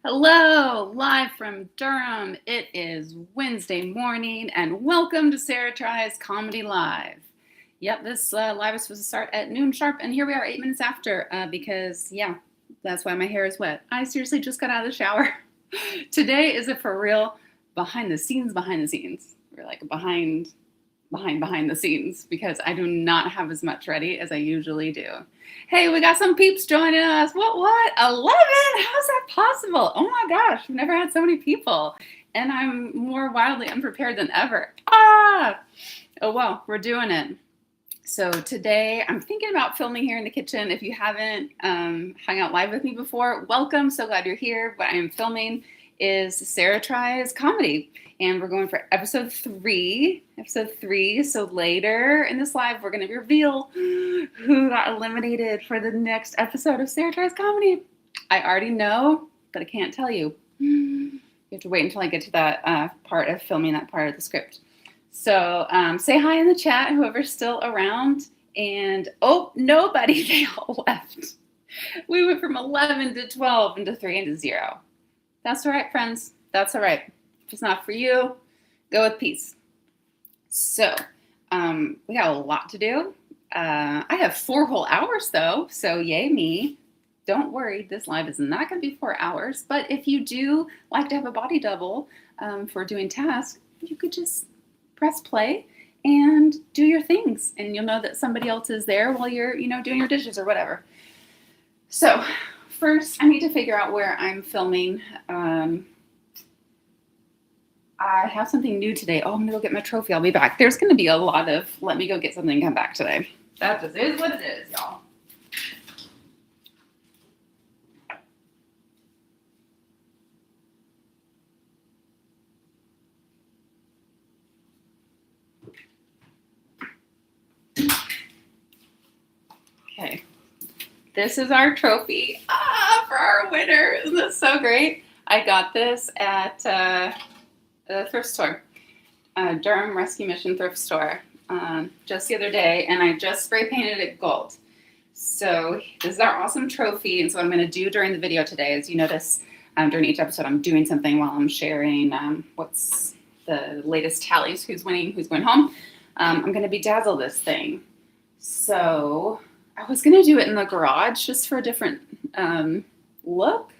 Hello, live from Durham. It is Wednesday morning, and welcome to Sarah Tries Comedy Live. Yep, this live is supposed to start at noon sharp, and here we are 8 minutes after because, yeah, that's why my hair is wet. I seriously just got out of the shower. Today is a for real behind the scenes. We're like behind the scenes because I do not have as much ready as I usually do. Hey, we got some peeps joining us. What? 11? How's that possible? Oh my gosh, we've never had so many people. And I'm more wildly unprepared than ever. Oh well, we're doing it. So today I'm thinking about filming here in the kitchen. If you haven't hung out live with me before, welcome. So glad you're here. What I am filming is Sarah Tries Comedy. And we're going for episode 3. So later in this live, we're going to reveal who got eliminated for the next episode of Sarah Tries Comedy. I already know, but I can't tell you. You have to wait until I get to that part of filming that part of the script. So say hi in the chat, whoever's still around. And oh, nobody, they all left. We went from 11 to 12 into 3 into 0. That's all right, friends. That's all right. If it's not for you, go with peace. So we got a lot to do. I have 4 whole hours though, so yay me. Don't worry, this live is not going to be 4 hours, but if you do like to have a body double for doing tasks, you could just press play and do your things, and you'll know that somebody else is there while you're, doing your dishes or whatever. So first, I need to figure out where I'm filming. I have something new today. Oh, I'm gonna go get my trophy. I'll be back. There's gonna be a lot of let me go get something and come back today. That just is what it is, y'all. Okay. This is our trophy for our winner. Isn't this so great? I got this at the thrift store, Durham Rescue Mission thrift store, just the other day, and I just spray painted it gold. So this is our awesome trophy, and so what I'm going to do during the video today is, you notice during each episode I'm doing something while I'm sharing what's the latest tallies, who's winning, who's going home. I'm going to bedazzle this thing. So I was going to do it in the garage just for a different look,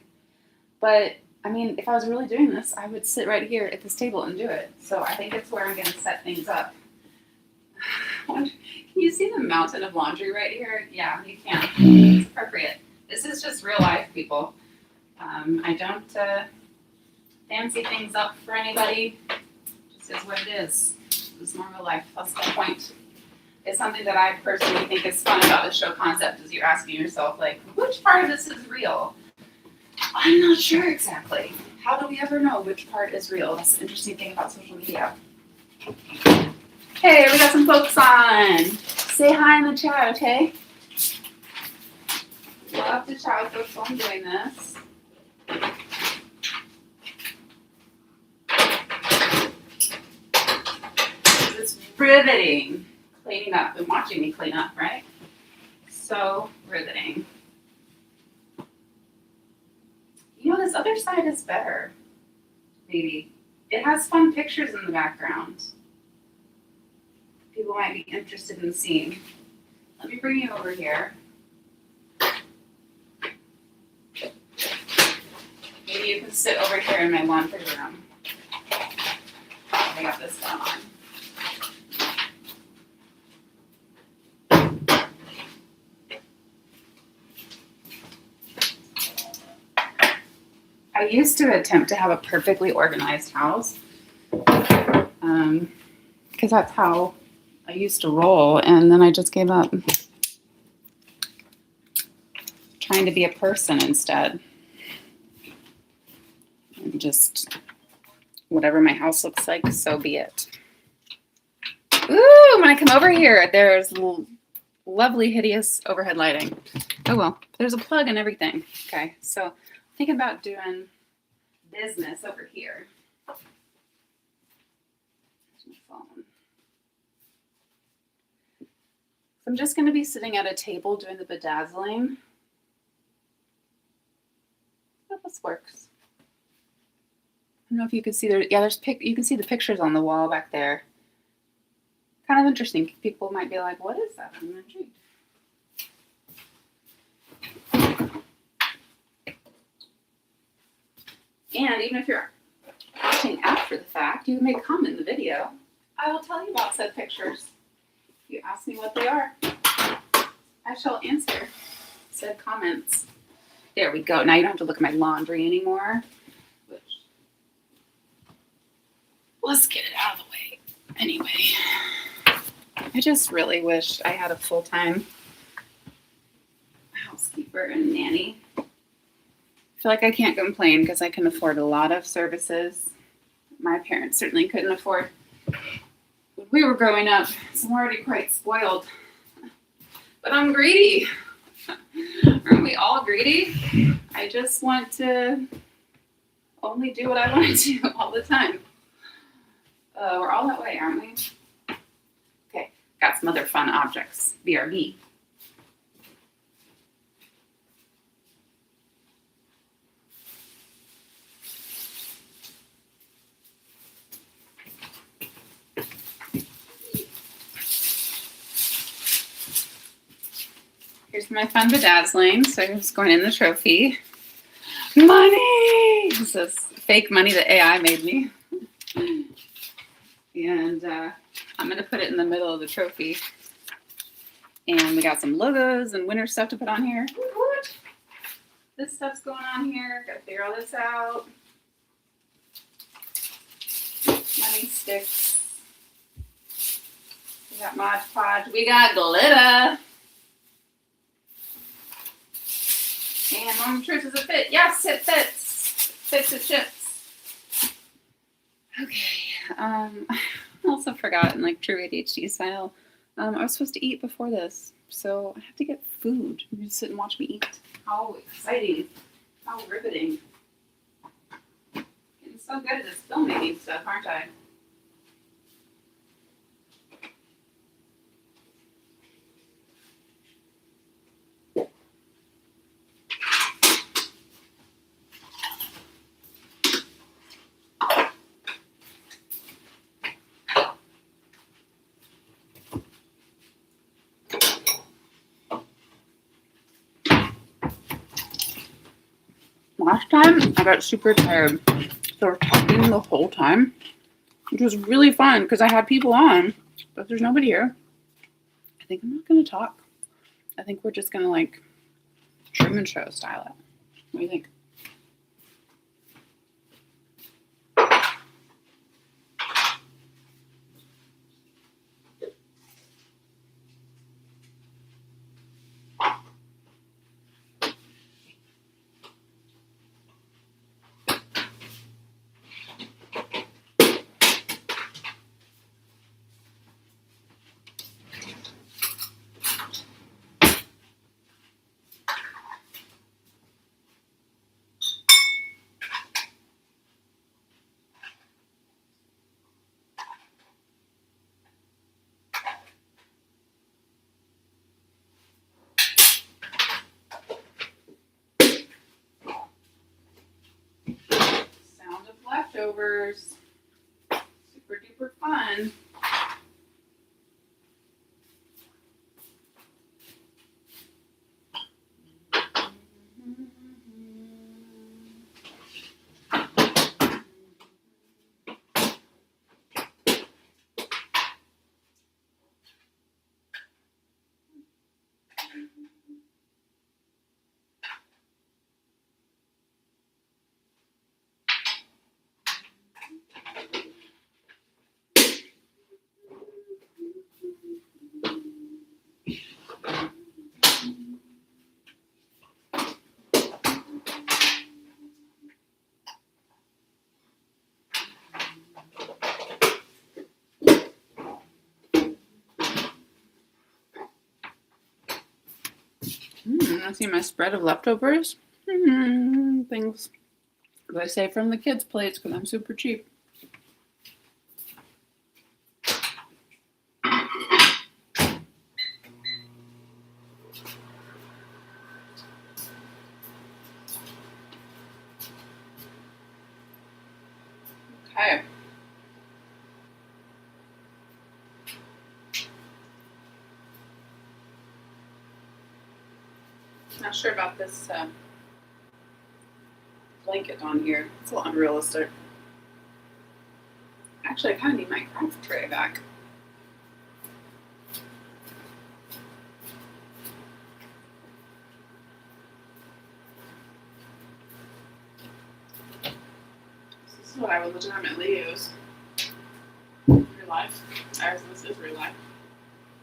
but I mean, if I was really doing this, I would sit right here at this table and do it. So I think it's where I'm going to set things up. Can you see the mountain of laundry right here? Yeah, you can. It's appropriate. This is just real life, people. I don't fancy things up for anybody. It just is what it is. This is normal life. That's the point. It's something that I personally think is fun about the show concept is you're asking yourself, like, which part of this is real? I'm not sure exactly. How do we ever know which part is real? That's the interesting thing about social media. Hey, we got some folks on. Say hi in the chat, okay? Love to chat with folks while I'm doing this. It's riveting cleaning up and watching me clean up, right? So riveting. This other side is better. Maybe. It has fun pictures in the background. People might be interested in seeing. Let me bring you over here. Maybe you can sit over here in my laundry room. I got this one on. I used to attempt to have a perfectly organized house because that's how I used to roll, and then I just gave up. Trying to be a person instead. And just whatever my house looks like, so be it. Ooh, when I come over here, there's lovely, hideous overhead lighting. Oh well, there's a plug and everything. Okay, so thinking about doing business over here. So I'm just going to be sitting at a table doing the bedazzling. Oh, this works. don't know if you can see there. Yeah, you can see the pictures on the wall back there. Kind of interesting. People might be like, what is that? I'm intrigued. And even if you're watching after the fact, you may comment in the video. I will tell you about said pictures. If you ask me what they are, I shall answer said comments. There we go. Now you don't have to look at my laundry anymore. Let's get it out of the way. Anyway, I just really wish I had a full-time housekeeper and nanny. I feel like I can't complain because I can afford a lot of services my parents certainly couldn't afford when we were growing up, so I'm already quite spoiled. But I'm greedy. Aren't we all greedy? I just want to only do what I want to do all the time. We're all that way, aren't we? Okay, got some other fun objects. BRB. Here's my fun bedazzling. So it's going in the trophy. Money! This is fake money that AI made me. And I'm going to put it in the middle of the trophy. And we got some logos and winter stuff to put on here. What? This stuff's going on here. Got to figure all this out. Money sticks. We got Mod Podge. We got glitter. And Mom Truth, does it fit? Yes, it fits. Fits it chips. Okay. I also forgot in like true ADHD style. I was supposed to eat before this, so I have to get food. You just sit and watch me eat. How exciting! How riveting! Getting so good at this filmmaking stuff, aren't I? Last time, I got super tired. So we're talking the whole time, which was really fun because I had people on, but there's nobody here. I think I'm not going to talk. I think we're just going to like Truman Show style it. What do you think? Leftovers. Super duper fun. I see my spread of leftovers. Things that I save from the kids' plates because I'm super cheap. Okay. Not sure about this blanket on here. It's a little unrealistic. Actually, I kind of need my craft tray back. This is what I would legitimately use. Real life. This is real life.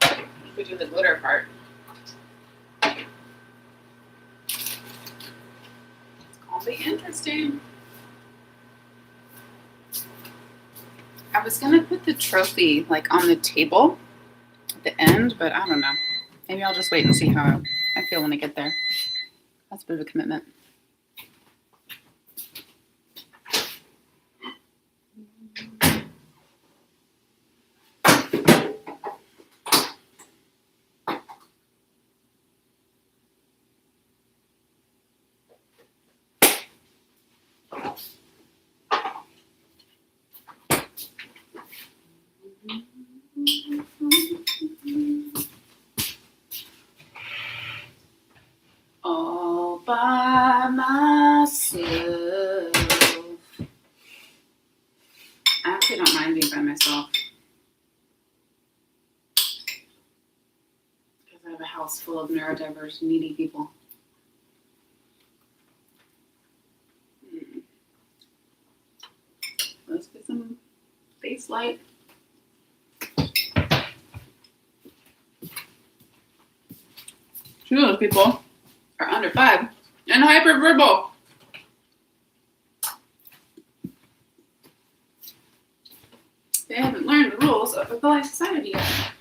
You could do the glitter part. It's gonna be interesting. I was gonna put the trophy like on the table at the end, but I don't know. Maybe I'll just wait and see how I feel when I get there. That's a bit of a commitment. All by myself. I actually don't mind being by myself. Because I have a house full of neurodiverse, needy people. Let's get some face light. Two of those people are under 5 and hyperverbal. They haven't learned the rules of a polite society yet.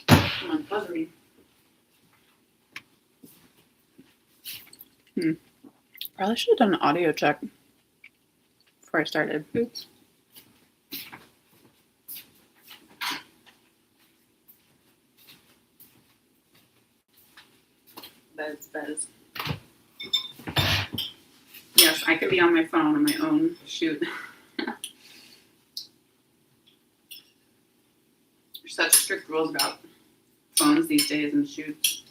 Come on, buzzing. Probably should have done an audio check before I started. Oops. Buzz. Yes, I could be on my phone on my own shoot. There's such strict rules about phones these days and shoots.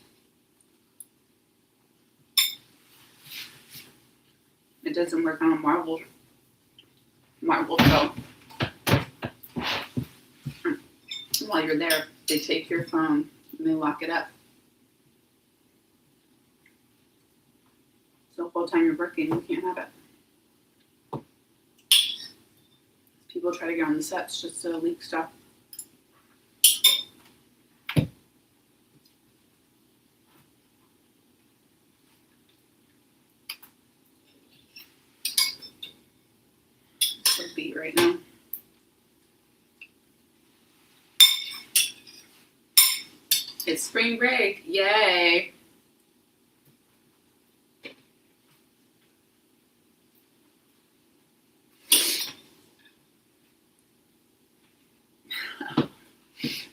It doesn't work on a Marvel show. While you're there, they take your phone and they lock it up. So the whole time you're working, you can't have it. People try to get on the sets just to leak stuff. It's a beat right now. It's spring break. Yay.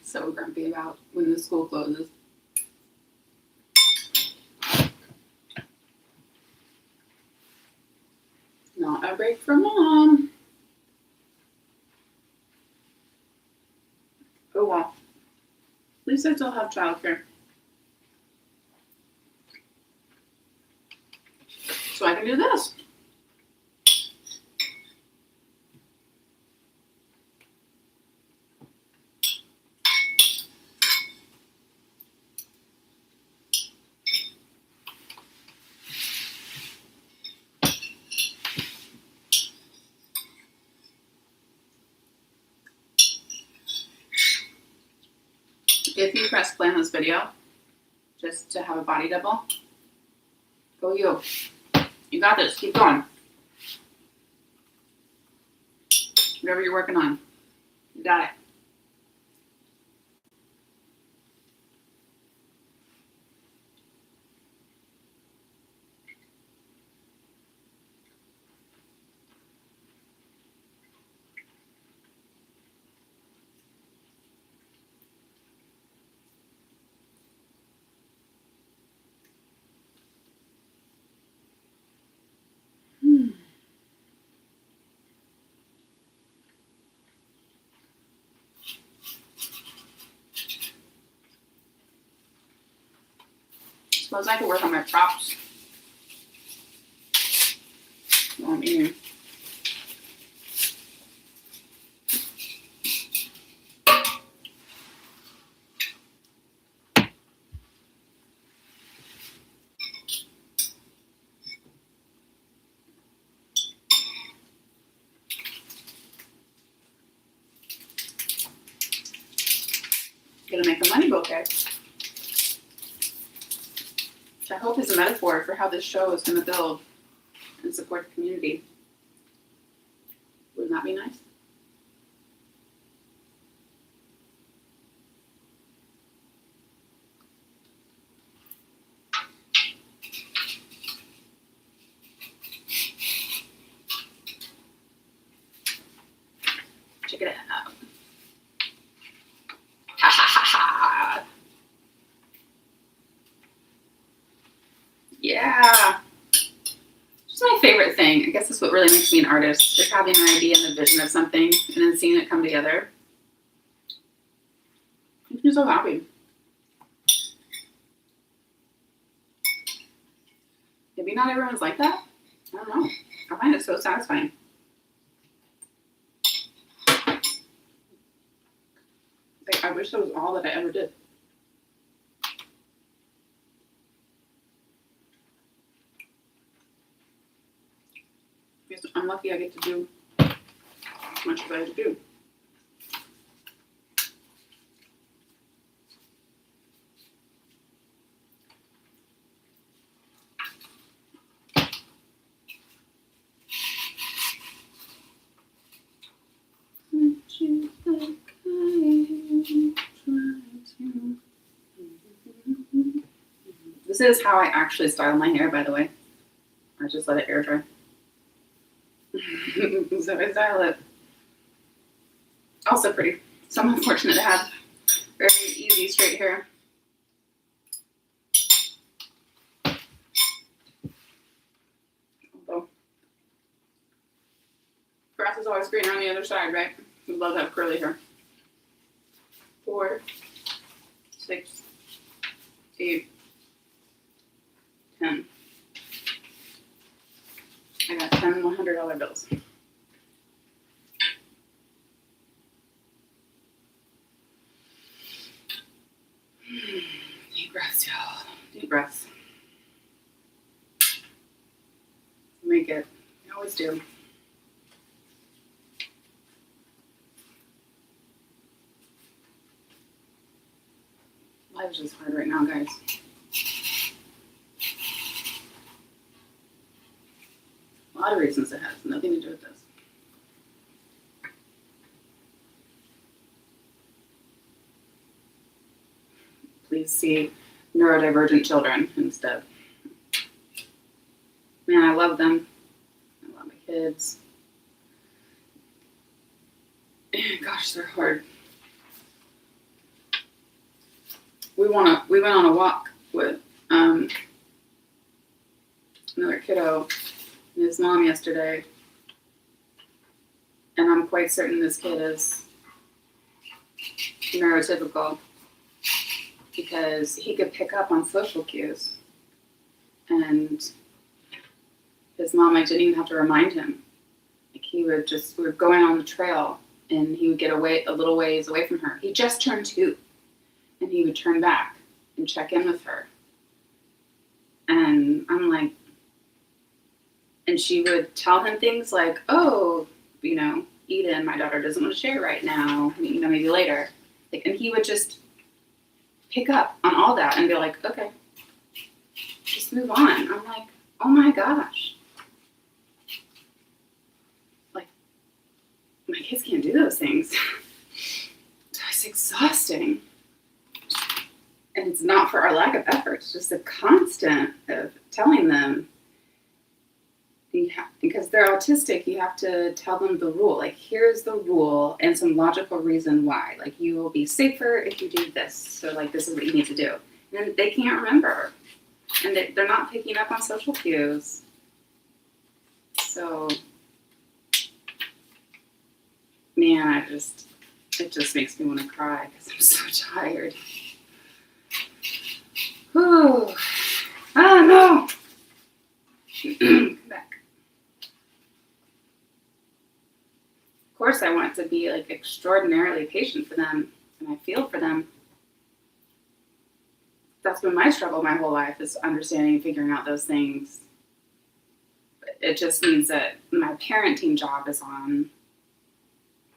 So grumpy about when the school closes. Not a break for mom. Oh well. At least I still have childcare. So I can do this. If you press play on this video, just to have a body double, go you. You got this. Keep going. Whatever you're working on, you got it. Suppose I could work on my props. While I'm eating. Gonna make a money bouquet. Which I hope is a metaphor for how this show is gonna build and support the community. Wouldn't that be nice? Check it out. Ha ha ha ha. Yeah. It's my favorite thing. I guess that's what really makes me an artist, is having an idea and a vision of something and then seeing it come together. Makes me so happy. Maybe not everyone's like that. I don't know. I find it so satisfying. Like, I wish that was all that I ever did. I'm lucky I get to do as much as I have to do. This is how I actually style my hair, by the way. I just let it air dry. So I style it. Also pretty. So I'm fortunate to have very easy straight hair. Although grass is always greener on the other side, right? We love to have curly hair. 4, 6, 8, 10. I got 10 $100 bills. Deep breaths, y'all. Deep breaths. Make it. I always do. Life's just hard right now, guys. A lot of reasons it has nothing to do with this. Please see neurodivergent children instead. Man, I love them. I love my kids. Gosh, they're hard. We went on a walk with another kiddo and his mom yesterday, and I'm quite certain this kid is neurotypical because he could pick up on social cues, and his mom, I didn't even have to remind him. Like, we were going on the trail, and he would get away a little ways away from her. He just turned 2, and he would turn back and check in with her. And I'm like, and she would tell him things like, oh, Eden, my daughter doesn't want to share right now, maybe later. Like, and he would just pick up on all that and be like, okay, just move on. I'm like, oh my gosh. Like, my kids can't do those things. It's exhausting. And it's not for our lack of effort. It's just a constant of telling them, because they're autistic, you have to tell them the rule. Like, here's the rule and some logical reason why. Like, you will be safer if you do this. So, like, this is what you need to do. And they can't remember. And they're not picking up on social cues. So, man, it just makes me want to cry because I'm so tired. Whew. course I want to be like extraordinarily patient for them, and I feel for them. That's been my struggle my whole life, is understanding and figuring out those things. It just means that my parenting job is on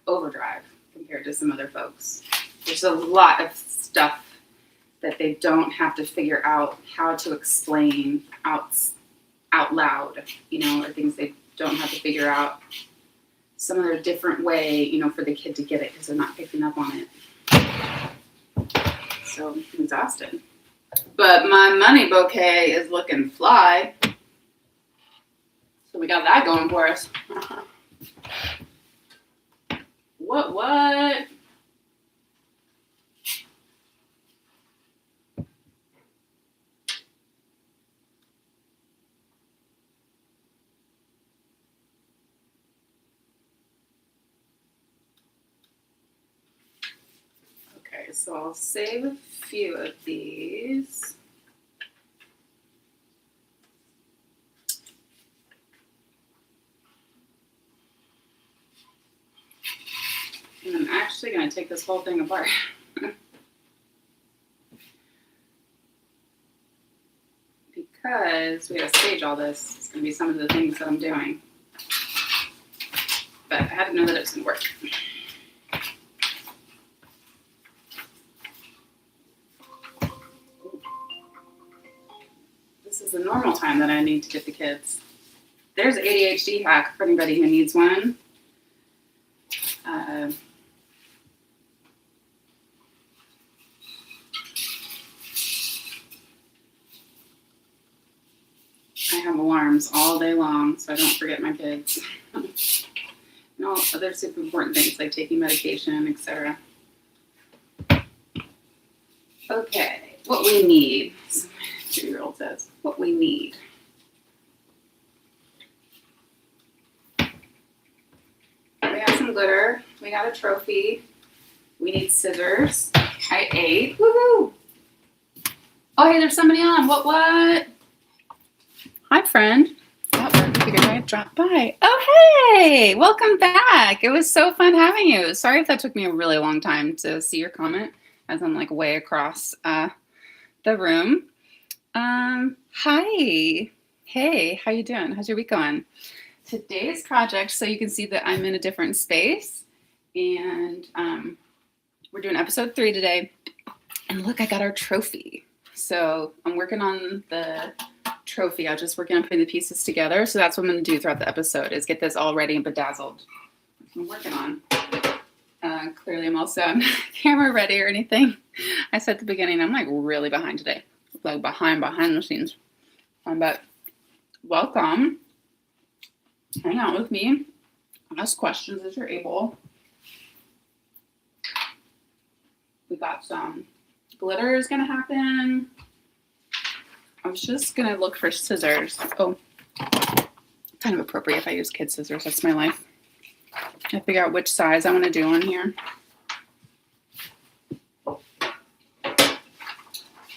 overdrive compared to some other folks. There's a lot of stuff that they don't have to figure out how to explain out loud, you know, or things they don't have to figure out some other different way, you know, for the kid to get it because they're not picking up on it. So I'm exhausted. But my money bouquet is looking fly. So we got that going for us. What? Okay, so I'll save a few of these. And I'm actually going to take this whole thing apart. Because we got to stage all this. It's going to be some of the things that I'm doing. But I had to know that it was going to work. This is the normal time that I need to get the kids. There's an ADHD hack for anybody who needs one. I have alarms all day long so I don't forget my kids. And all other super important things like taking medication, etc. Okay, what we need. So my 2-year-old says, what we need. We have some glitter. We got a trophy. We need scissors. I ate. Woohoo! Oh, hey, there's somebody on. What? Hi, friend. Oh, I figured I'd drop by. Oh, hey! Welcome back. It was so fun having you. Sorry if that took me a really long time to see your comment, as I'm like way across the room. Hi. Hey, how you doing? How's your week going? Today's project, so you can see that I'm in a different space, and we're doing episode 3 today. And look, I got our trophy. So I'm working on the trophy. I'm just working on putting the pieces together. So that's what I'm going to do throughout the episode, is get this all ready and bedazzled. That's what I'm working on. Clearly I'm also not camera ready or anything. I said at the beginning, I'm like really behind today. Like behind the scenes. But welcome. Hang out with me. Ask questions as you're able. We got some glitter is going to happen. I was just going to look for scissors. Oh, kind of appropriate if I use kid scissors. That's my life. I figure out which size I want to do on here. Okay,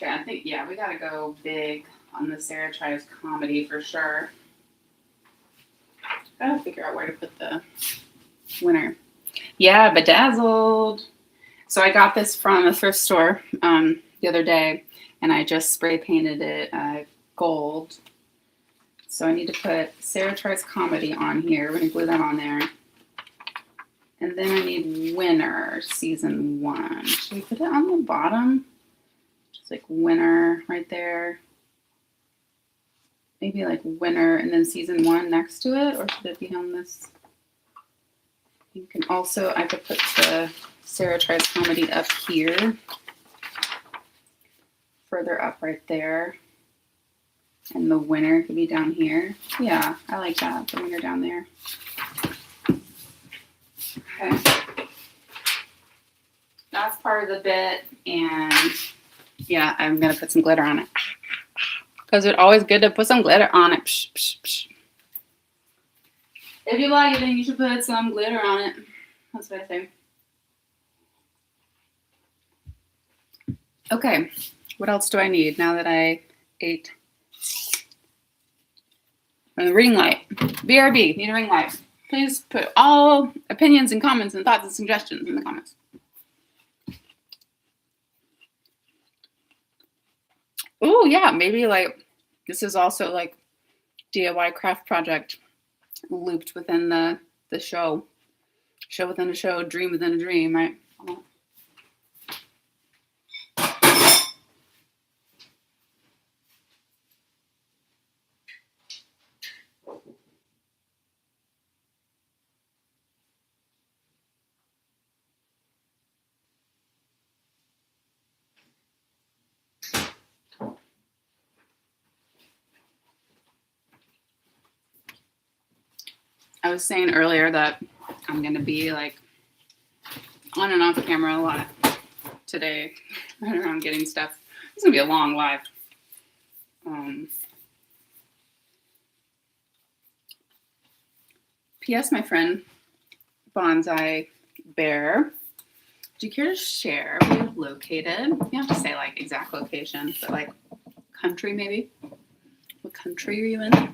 I think, yeah, we got to go big on the Sarah Tries comedy for sure. Gotta figure out where to put the winner. Yeah, bedazzled. So I got this from a thrift store the other day, and I just spray painted it gold. So I need to put Sarah Tries Comedy on here. We're gonna glue that on there. And then I need Winner Season 1. Should we put it on the bottom? Just like Winner right there. Maybe like Winner and then Season 1 next to it, or should it be on this? You can also, I could put the Sarah Tries Comedy up here. Further up right there. And the winner could be down here. Yeah, I like that. The winner down there. Okay. That's part of the bit. And yeah, I'm going to put some glitter on it. Because it's always good to put some glitter on it. Psh, psh, psh. If you like it, then you should put some glitter on it. That's what I say. Okay, what else do I need now that I ate? A ring light. BRB, need a ring light. Please put all opinions and comments and thoughts and suggestions in the comments. Oh yeah, maybe like this is also like DIY craft project looped within the show. Show within a show, dream within a dream, right? I was saying earlier that I'm going to be like on and off camera a lot today, right around getting stuff. It's going to be a long live. P.S. My friend Bonsai Bear, do you care to share where you're located? You don't have to say like exact location, but like country maybe. What country are you in?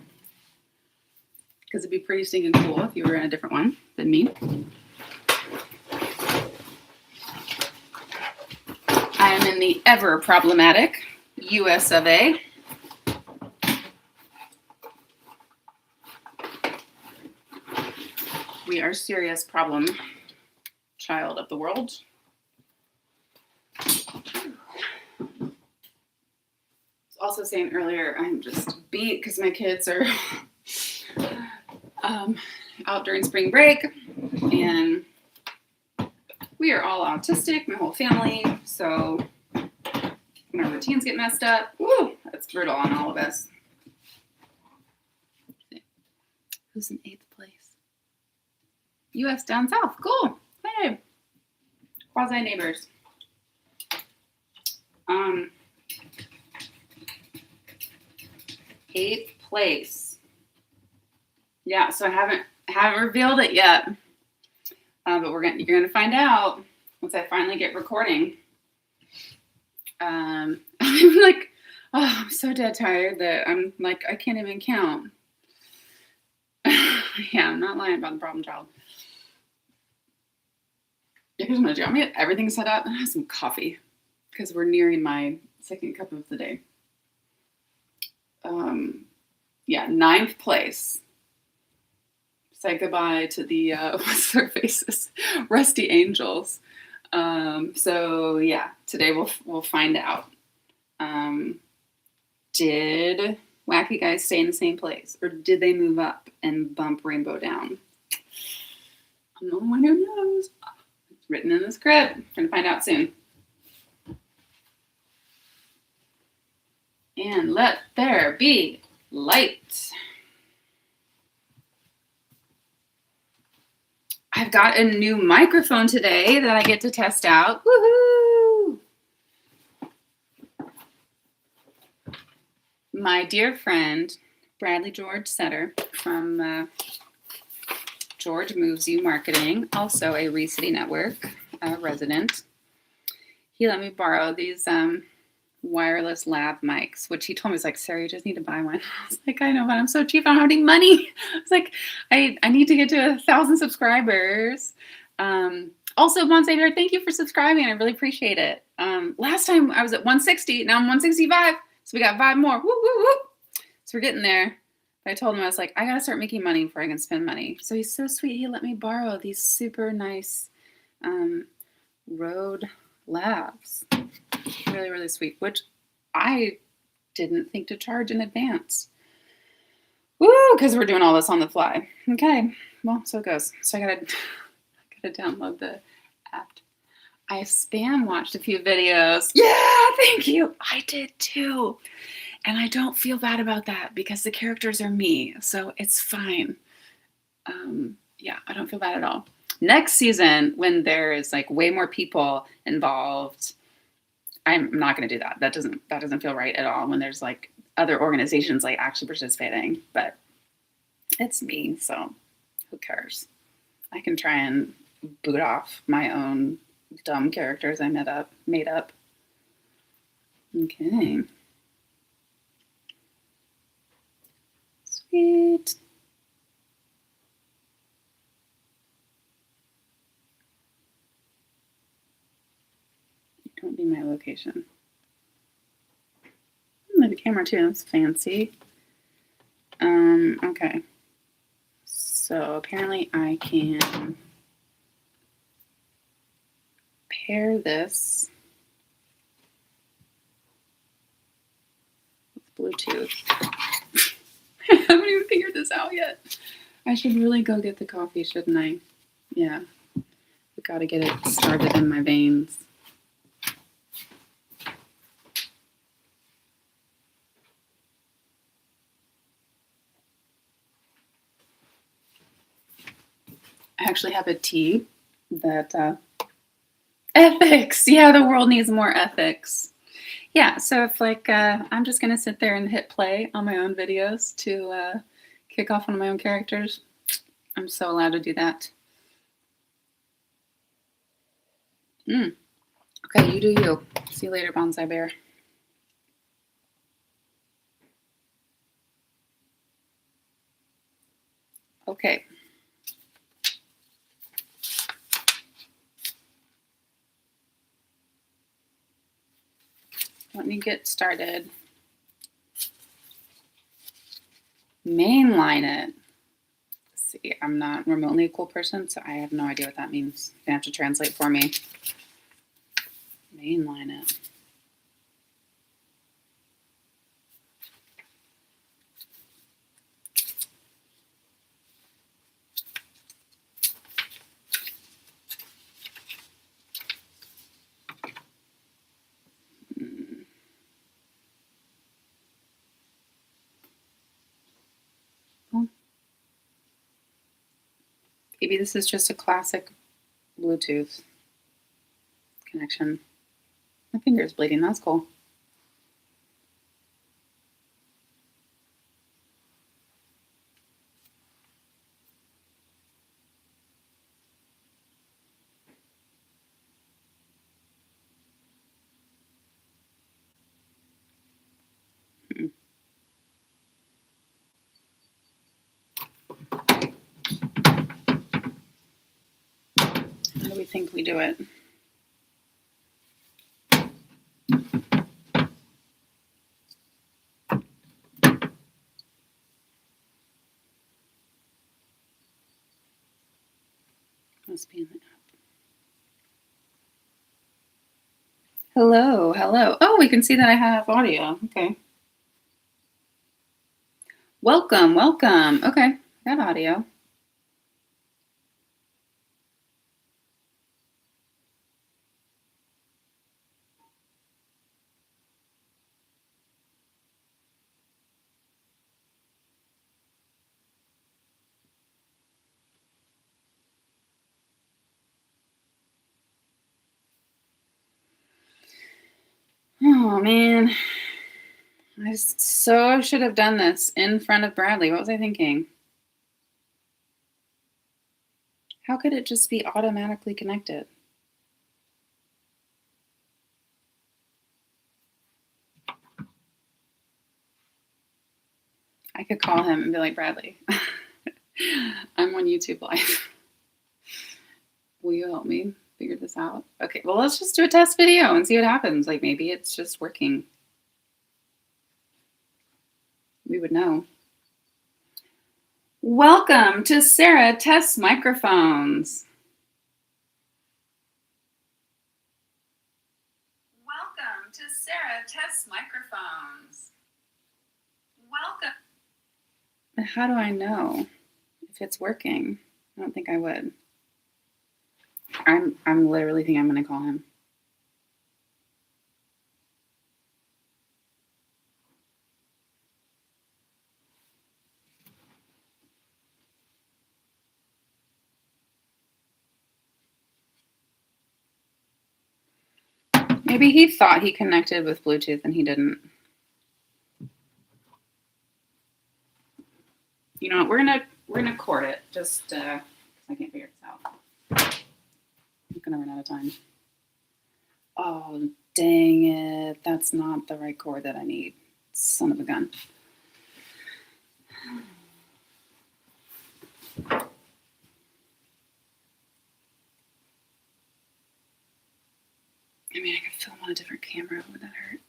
Because it'd be pretty stinking cool if you were in a different one than me. I am in the ever problematic US of A. We are serious problem child of the world. I was also saying earlier, I'm just beat because my kids are out during spring break, and we are all autistic, my whole family, so when our routines get messed up, woo, that's brutal on all of us. Who's in 8th place? US down south, cool. Hey, quasi neighbors. 8th place. Yeah, so I haven't revealed it yet, but you're gonna find out once I finally get recording. I'm like, oh, I'm so dead tired that I'm like I can't even count. Yeah, I'm not lying about the problem child. Here's what I'm gonna do. I'm gonna get everything set up and have some coffee because we're nearing my 2nd cup of the day. Yeah, 9th place. Say goodbye to the what's their faces, Rusty Angels. So yeah, today we'll find out. Did Whacky Guys stay in the same place, or did they move up and bump Rainbow down? I'm the one who knows. It's written in the script. Gonna find out soon. And let there be light. I've got a new microphone today that I get to test out. Woohoo! My dear friend, Bradley George Setter from George Moves You Marketing, also a Recity Network resident. He let me borrow these wireless lab mics, which he told me was like, Sarah, you just need to buy one. I was like, I know, but I'm so cheap. I don't have any money. I was like, I need to get to 1,000 subscribers. Also, Bonsai Bear, thank you for subscribing. I really appreciate it. Last time I was at 160. Now I'm 165. So we got 5 more. Woo, woo, woo. So we're getting there. But I told him, I was like, I got to start making money before I can spend money. So he's so sweet. He let me borrow these super nice Rode Labs. Really, really sweet, which I didn't think to charge in advance. Woo, because we're doing all this on the fly. Okay, well, so it goes. So I gotta download the app. I spam watched a few videos. Yeah, thank you. I did too. And I don't feel bad about that because the characters are me, so it's fine. Yeah, I don't feel bad at all. Next season, when there is like way more people involved, I'm not going to do that. That doesn't feel right at all when there's like other organizations like actually participating, but it's me. So who cares? I can try and boot off my own dumb characters I made up. Okay. Sweet. would be my location. The camera too, that's fancy. Okay. So apparently I can pair this with Bluetooth. I haven't even figured this out yet. I should really go get the coffee, shouldn't I? Yeah. We gotta get it started in my veins. I actually have a tea that ethics. Yeah, the world needs more ethics. Yeah, so if like I'm just gonna sit there and hit play on my own videos to kick off one of my own characters, I'm so allowed to do that. Okay, you do you. See you later, Bonsai Bear. Okay. Let me get started. Mainline it. Let's see, I'm not remotely a cool person, so I have no idea what that means. You have to translate for me. Mainline it. Maybe this is just a classic Bluetooth connection. My finger's bleeding. That's cool. How do we think we do it? Must be in the app. Hello, hello. Oh, we can see that I have audio. Okay. Welcome, welcome. Okay, I got audio. Oh, man. I so should have done this in front of Bradley. What was I thinking? How could it just be automatically connected? I could call him and be like, Bradley, I'm on YouTube Live. Will you help me figure this out? Okay, well, let's just do a test video and see what happens. Like, maybe it's just working. We would know. Welcome to Sarah Tests Microphones. Welcome to Sarah Tests Microphones. Welcome. How do I know if it's working? I don't think I would. I'm literally thinking I'm going to call him. Maybe he thought he connected with Bluetooth and he didn't. You know what? We're gonna court it just because I can't figure this out. I'm gonna run out of time. Oh, dang it! That's not the right cord that I need. Son of a gun. I mean, I could film a different camera. Would that hurt?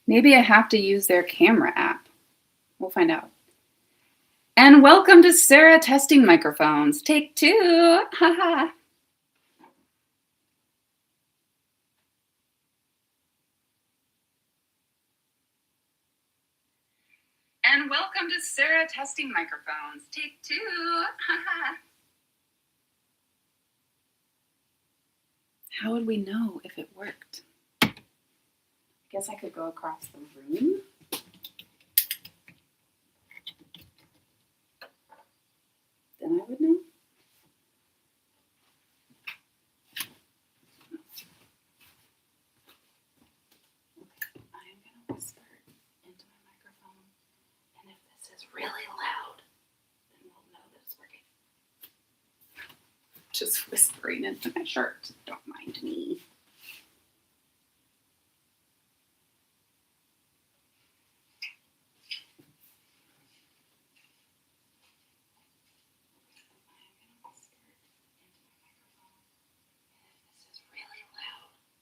Maybe I have to use their camera app. We'll find out. And welcome to Sarah testing microphones. Take 2. Haha. And welcome to Sarah testing microphones. Take 2. Haha. How would we know if it worked? I guess I could go across the room. Then I would know. I am going to whisper into my microphone, and if this is really loud, then we'll know that it's working. Just whispering into my shirt. Don't mind me.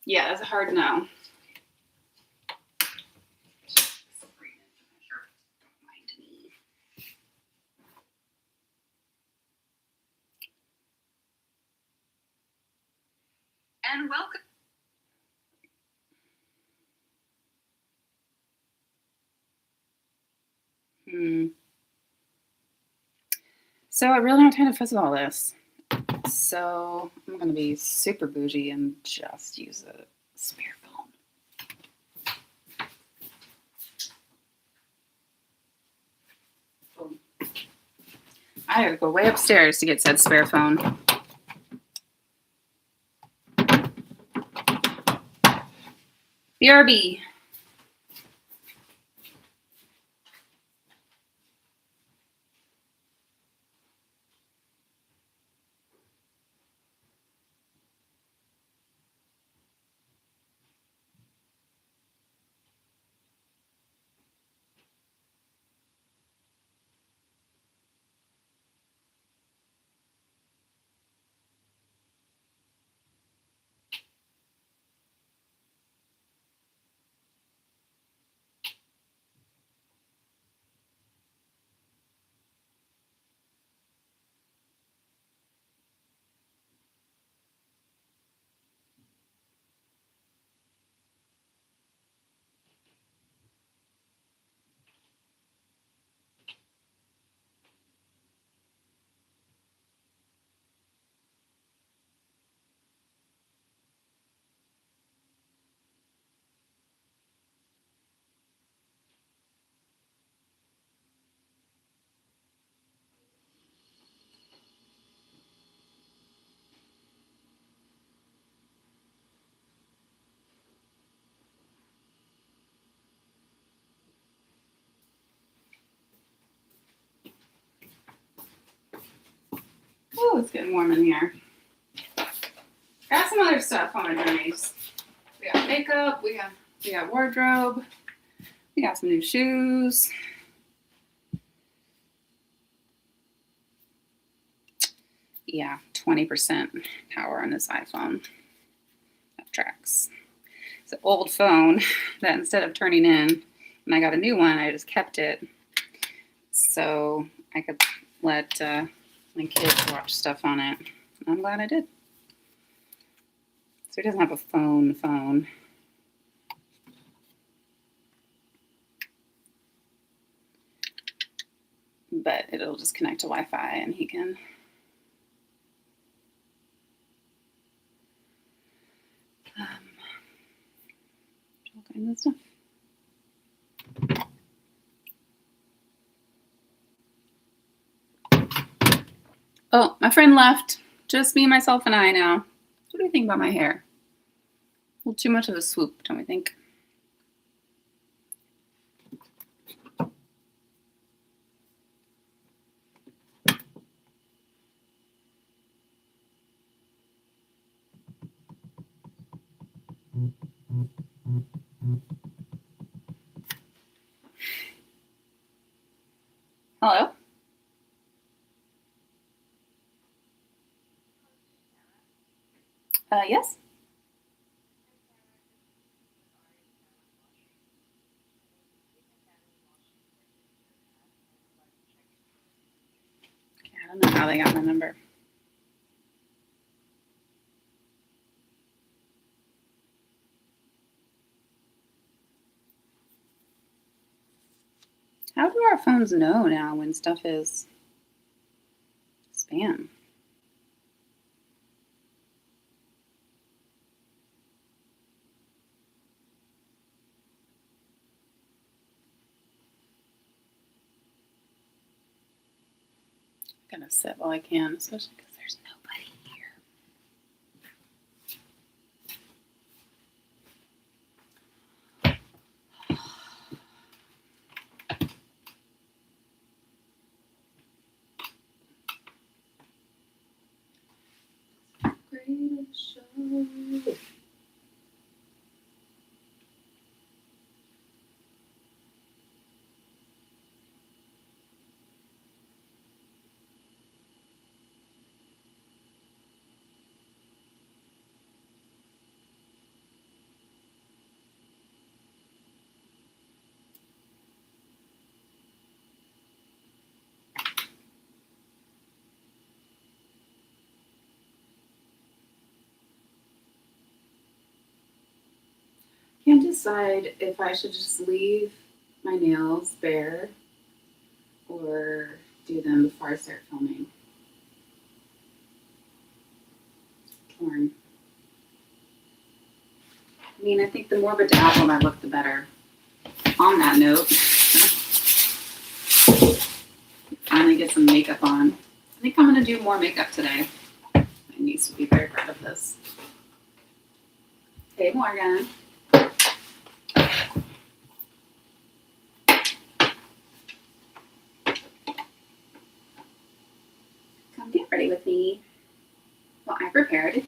Yeah, that's a hard no. And welcome. So I really don't have time to fuss with all this. So I'm going to be super bougie and just use a spare phone. I gotta go way upstairs to get said spare phone. BRB. Oh, it's getting warm in here. Got some other stuff on my journeys. We got makeup, we got wardrobe, we got some new shoes. Yeah, 20% power on this iPhone. That tracks. It's an old phone that instead of turning in, when I got a new one, I just kept it so I could let my kids watch stuff on it. I'm glad I did. So he doesn't have a phone. But it'll just connect to Wi-Fi and he can do all kinds of stuff. Oh, my friend left. Just me, myself, and I now. What do you think about my hair? A little too much of a swoop, don't we think? Yes? Okay, I don't know how they got my number. How do our phones know now when stuff is spam? I'm gonna sit while I can, especially because there's nobody here. Greatest show. Can't decide if I should just leave my nails bare or do them before I start filming. Torn. I mean, I think the more bedazzled I look, the better. On that note, finally get some makeup on. I think I'm going to do more makeup today. My niece would be very proud of this. Hey, Morgan. Come get ready with me while I prepared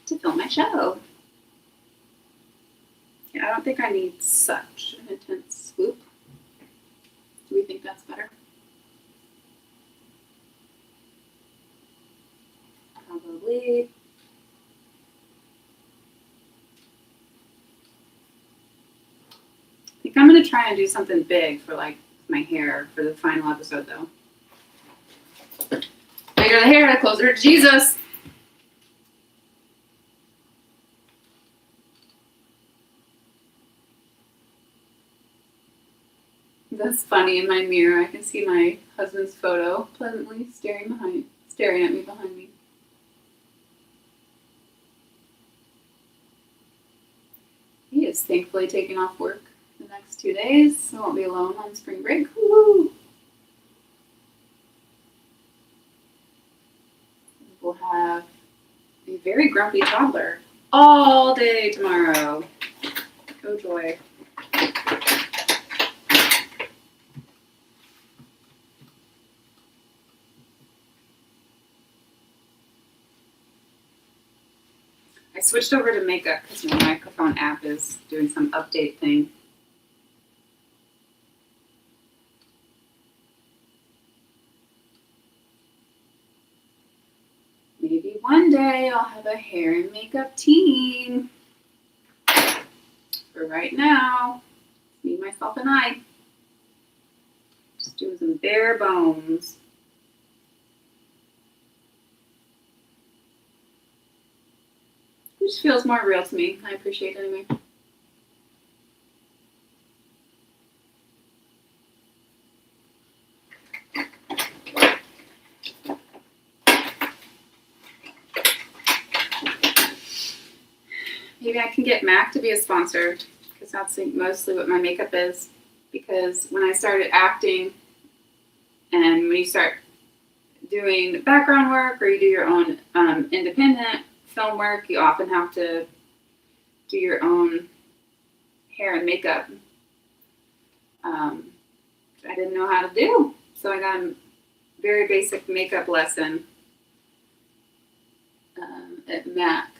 to film my show. Yeah, I don't think I need such an intense swoop. Do we think that's better? Probably. I think I'm going to try and do something big for like my hair for the final episode though. Bigger the hair, the closer to Jesus. That's funny. In my mirror, I can see my husband's photo pleasantly staring at me behind me. He is thankfully taking off work the next 2 days, so I won't be alone on spring break. Woo! We'll have a very grumpy toddler all day tomorrow. Oh joy. I switched over to makeup because my microphone app is doing some update thing. Maybe one day I'll have a hair and makeup team. For right now, me, myself, and I. Just doing some bare bones. Which feels more real to me. I appreciate it anyway. Maybe I can get MAC to be a sponsor because that's mostly what my makeup is. Because when I started acting and when you start doing background work or you do your own independent film work, you often have to do your own hair and makeup. I didn't know how to do, so I got a very basic makeup lesson at MAC,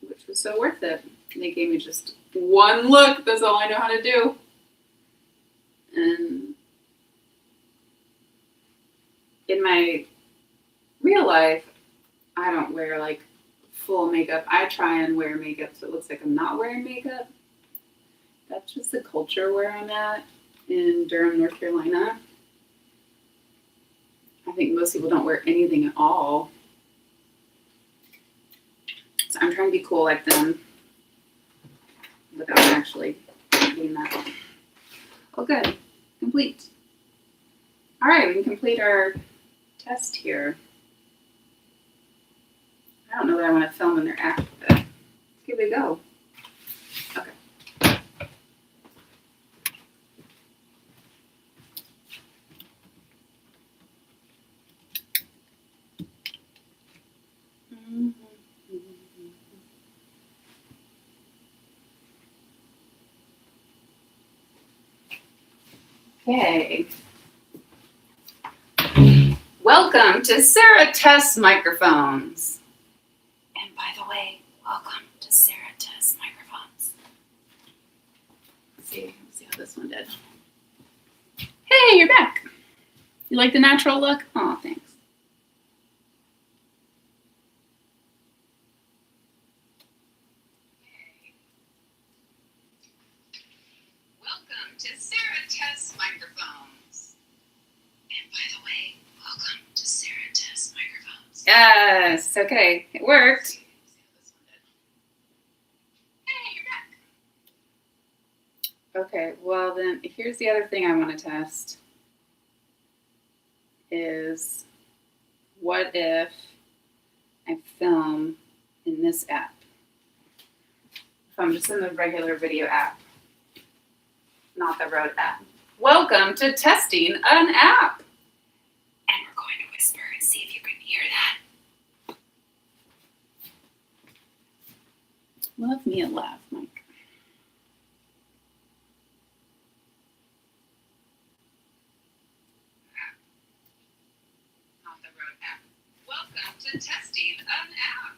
which was so worth it. And they gave me just one look. That's all I know how to do. And in my real life, I don't wear like full makeup. I try and wear makeup so it looks like I'm not wearing makeup. That's just the culture where I'm at in Durham, North Carolina. I think most people don't wear anything at all. So I'm trying to be cool like them without actually doing that. Oh, good. Complete. All right, we can complete our test here. I don't know that I want to film in their act, but here we go. Okay. Okay. Welcome to Sarah Test Microphones. And by the way, welcome to Sarah Test Microphones. Let's see how this one did. Hey, you're back. You like the natural look? Oh, thanks. Welcome to Sarah Test Microphones. And by the way, welcome to Sarah Test Microphones. Yes, okay, it worked. Hey, you're back. Okay, well then, here's the other thing I want to test. Is what if I film in this app? If I'm just in the regular video app, not the Rode app. Welcome to testing an app. And we're going to whisper and see if you can hear that. Love me a laugh, Mike. Not the Rode app. Welcome to testing an app.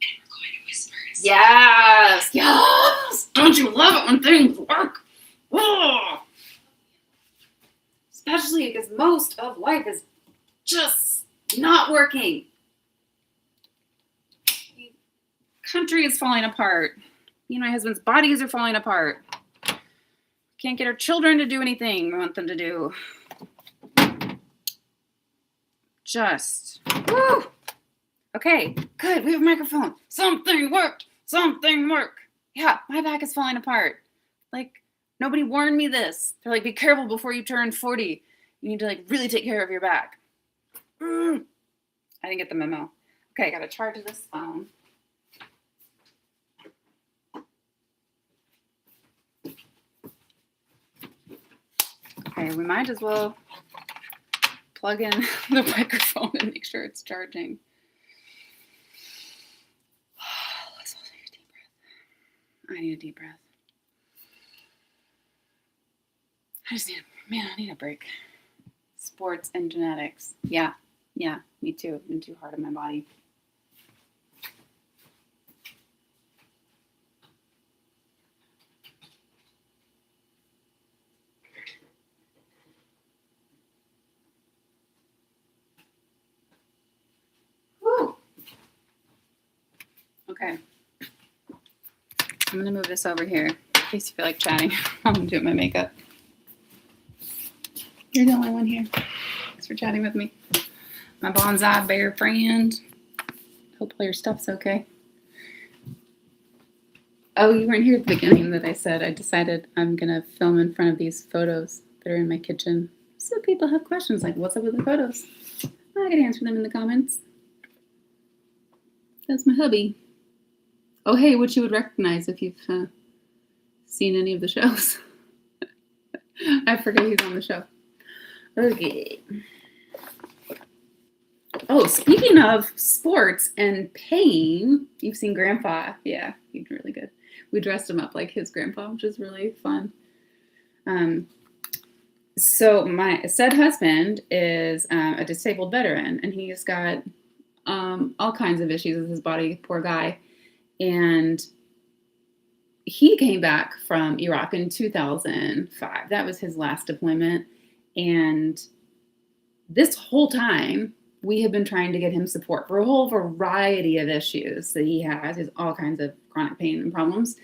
And we're going to whisper and see. Yes! Yes! Don't you love it when things work? Oh! Especially because most of life is just not working. The country is falling apart. Me and my husband's bodies are falling apart. Can't get our children to do anything we want them to do. Just, woo! Okay, good, we have a microphone. Something worked. Something worked. Yeah, my back is falling apart. Like, nobody warned me this. They're like, be careful before you turn 40. You need to like really take care of your back. I didn't get the memo. Okay, I gotta charge this phone. Okay, we might as well plug in the microphone and make sure it's charging. Let's take a deep breath. I need a deep breath. I need a break. Sports and genetics. Yeah, me too. I'm too hard on my body. Woo! Okay. I'm gonna move this over here in case you feel like chatting while I'm doing my makeup. You're the only one here. Thanks for chatting with me. My bonsai bear friend. Hopefully your stuff's okay. Oh, you weren't here at the beginning that I said I decided I'm going to film in front of these photos that are in my kitchen. So people have questions like, what's up with the photos? I can answer them in the comments. That's my hubby. Oh, hey, what you would recognize if you've seen any of the shows. I forget he's on the show. Okay. Oh, speaking of sports and pain, you've seen Grandpa. Yeah, he's really good. We dressed him up like his grandpa, which is really fun. So my said husband is a disabled veteran, and he's got all kinds of issues with his body, poor guy. And he came back from Iraq in 2005. That was his last deployment. And this whole time, we have been trying to get him support for a whole variety of issues that he has. He has all kinds of chronic pain and problems.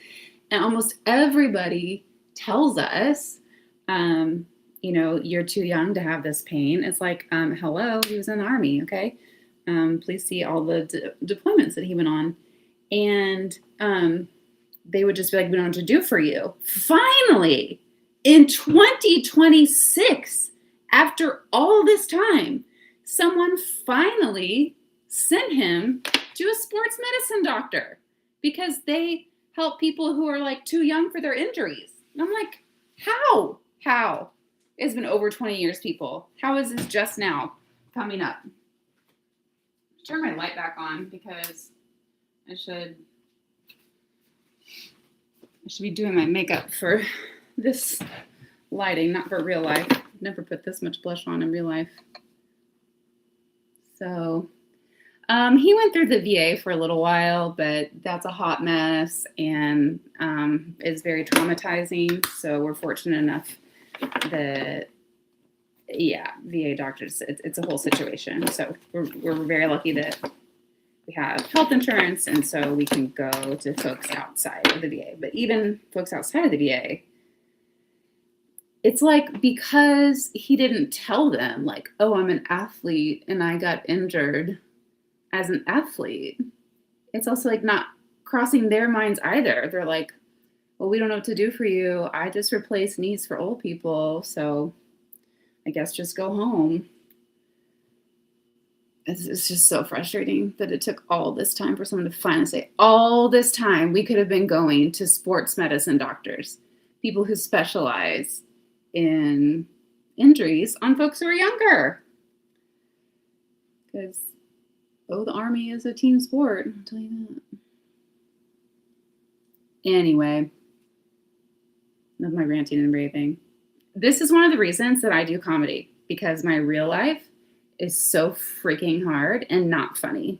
And almost everybody tells us, you're too young to have this pain. It's like, hello, he was in the Army, okay? Please see all the deployments that he went on. And they would just be like, we don't know what to do for you. Finally, in 2026, after all this time, someone finally sent him to a sports medicine doctor because they help people who are like too young for their injuries. And I'm like, how? It's been over 20 years, people. How is this just now coming up? Turn my light back on because I should be doing my makeup for this lighting, not for real life. Never put this much blush on in real life. So he went through the VA for a little while, but that's a hot mess and is very traumatizing. So we're fortunate enough that, VA doctors, it's a whole situation. So we're very lucky that we have health insurance, and so we can go to folks outside of the VA. But even folks outside of the VA, it's like because he didn't tell them, like, oh, I'm an athlete and I got injured as an athlete. It's also like not crossing their minds either. They're like, well, we don't know what to do for you. I just replace knees for old people. So I guess just go home. It's just so frustrating that it took all this time for someone to finally say, all this time we could have been going to sports medicine doctors, people who specialize in injuries on folks who are younger. Because, the Army is a team sport, I'll tell you that. Anyway, enough of my ranting and raving. This is one of the reasons that I do comedy, because my real life is so freaking hard and not funny.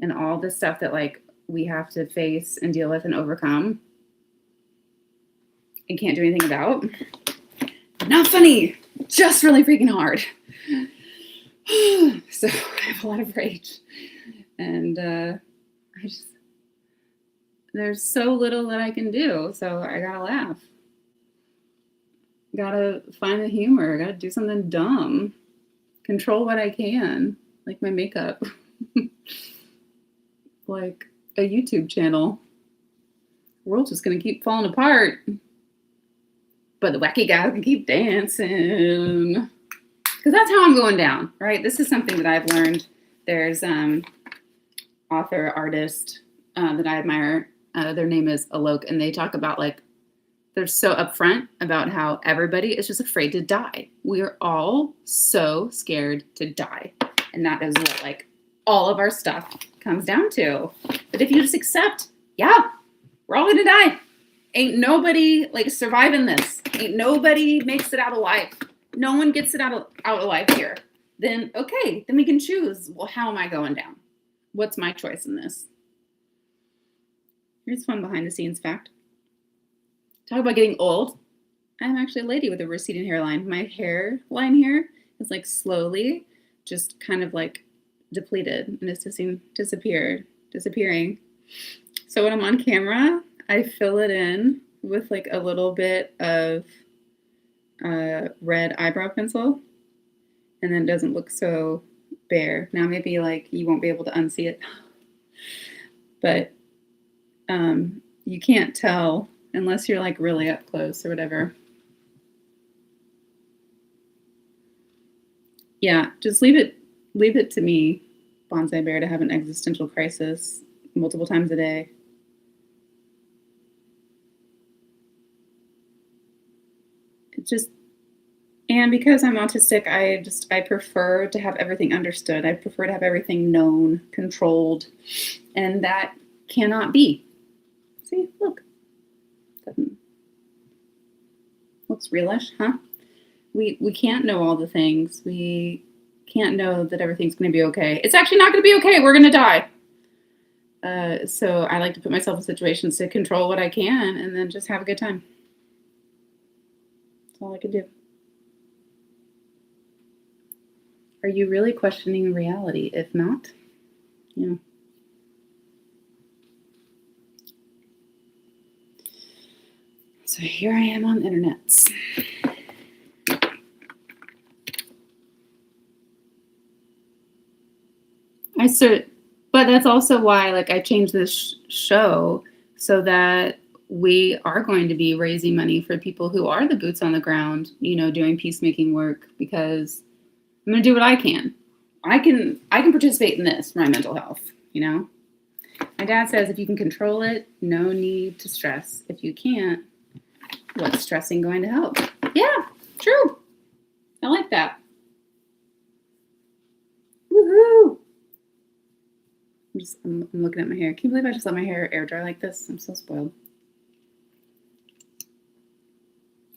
And all the stuff that like we have to face and deal with and overcome and can't do anything about. Not funny, just really freaking hard. So I have a lot of rage. And there's so little that I can do. So I gotta laugh. Gotta find the humor. Gotta do something dumb. Control what I can. Like my makeup. Like a YouTube channel. The world's just gonna keep falling apart. But the Whacky Guys can keep dancing. Because that's how I'm going down, right? This is something that I've learned. There's author, artist that I admire. Their name is Alok, and they talk about like, they're so upfront about how everybody is just afraid to die. We are all so scared to die. And that is what like all of our stuff comes down to. But if you just accept, we're all gonna die. Ain't nobody like surviving this. Ain't nobody makes it out alive. No one gets it out alive here. Then, okay, then we can choose, well, how am I going down? What's my choice in this? Here's fun behind the scenes fact. Talk about getting old. I'm actually a lady with a receding hairline. My hairline here is like slowly just kind of like depleted and it's disappearing. So when I'm on camera, I fill it in with like a little bit of red eyebrow pencil, and then it doesn't look so bare. Now maybe like you won't be able to unsee it, but you can't tell unless you're like really up close or whatever. Yeah, just leave it to me, Bonsai Bear, to have an existential crisis multiple times a day. And because I'm autistic, I prefer to have everything understood. I prefer to have everything known, controlled, and that cannot be. See, look. Looks realish, huh? We can't know all the things. We can't know that everything's going to be okay. It's actually not going to be okay. We're going to die. So I like to put myself in situations to control what I can and then just have a good time. That's all I can do. Are you really questioning reality? If not, yeah. So here I am on the internet. But that's also why, like, I changed this show so that we are going to be raising money for people who are the boots on the ground, you know, doing peacemaking work, because I'm going to do what I can. I can participate in this for my mental health, you know. My dad says if you can control it, no need to stress. If you can't, what's stressing going to help? Yeah, true. I like that. Woohoo! I'm looking at my hair. Can you believe I just let my hair air dry like this? I'm so spoiled.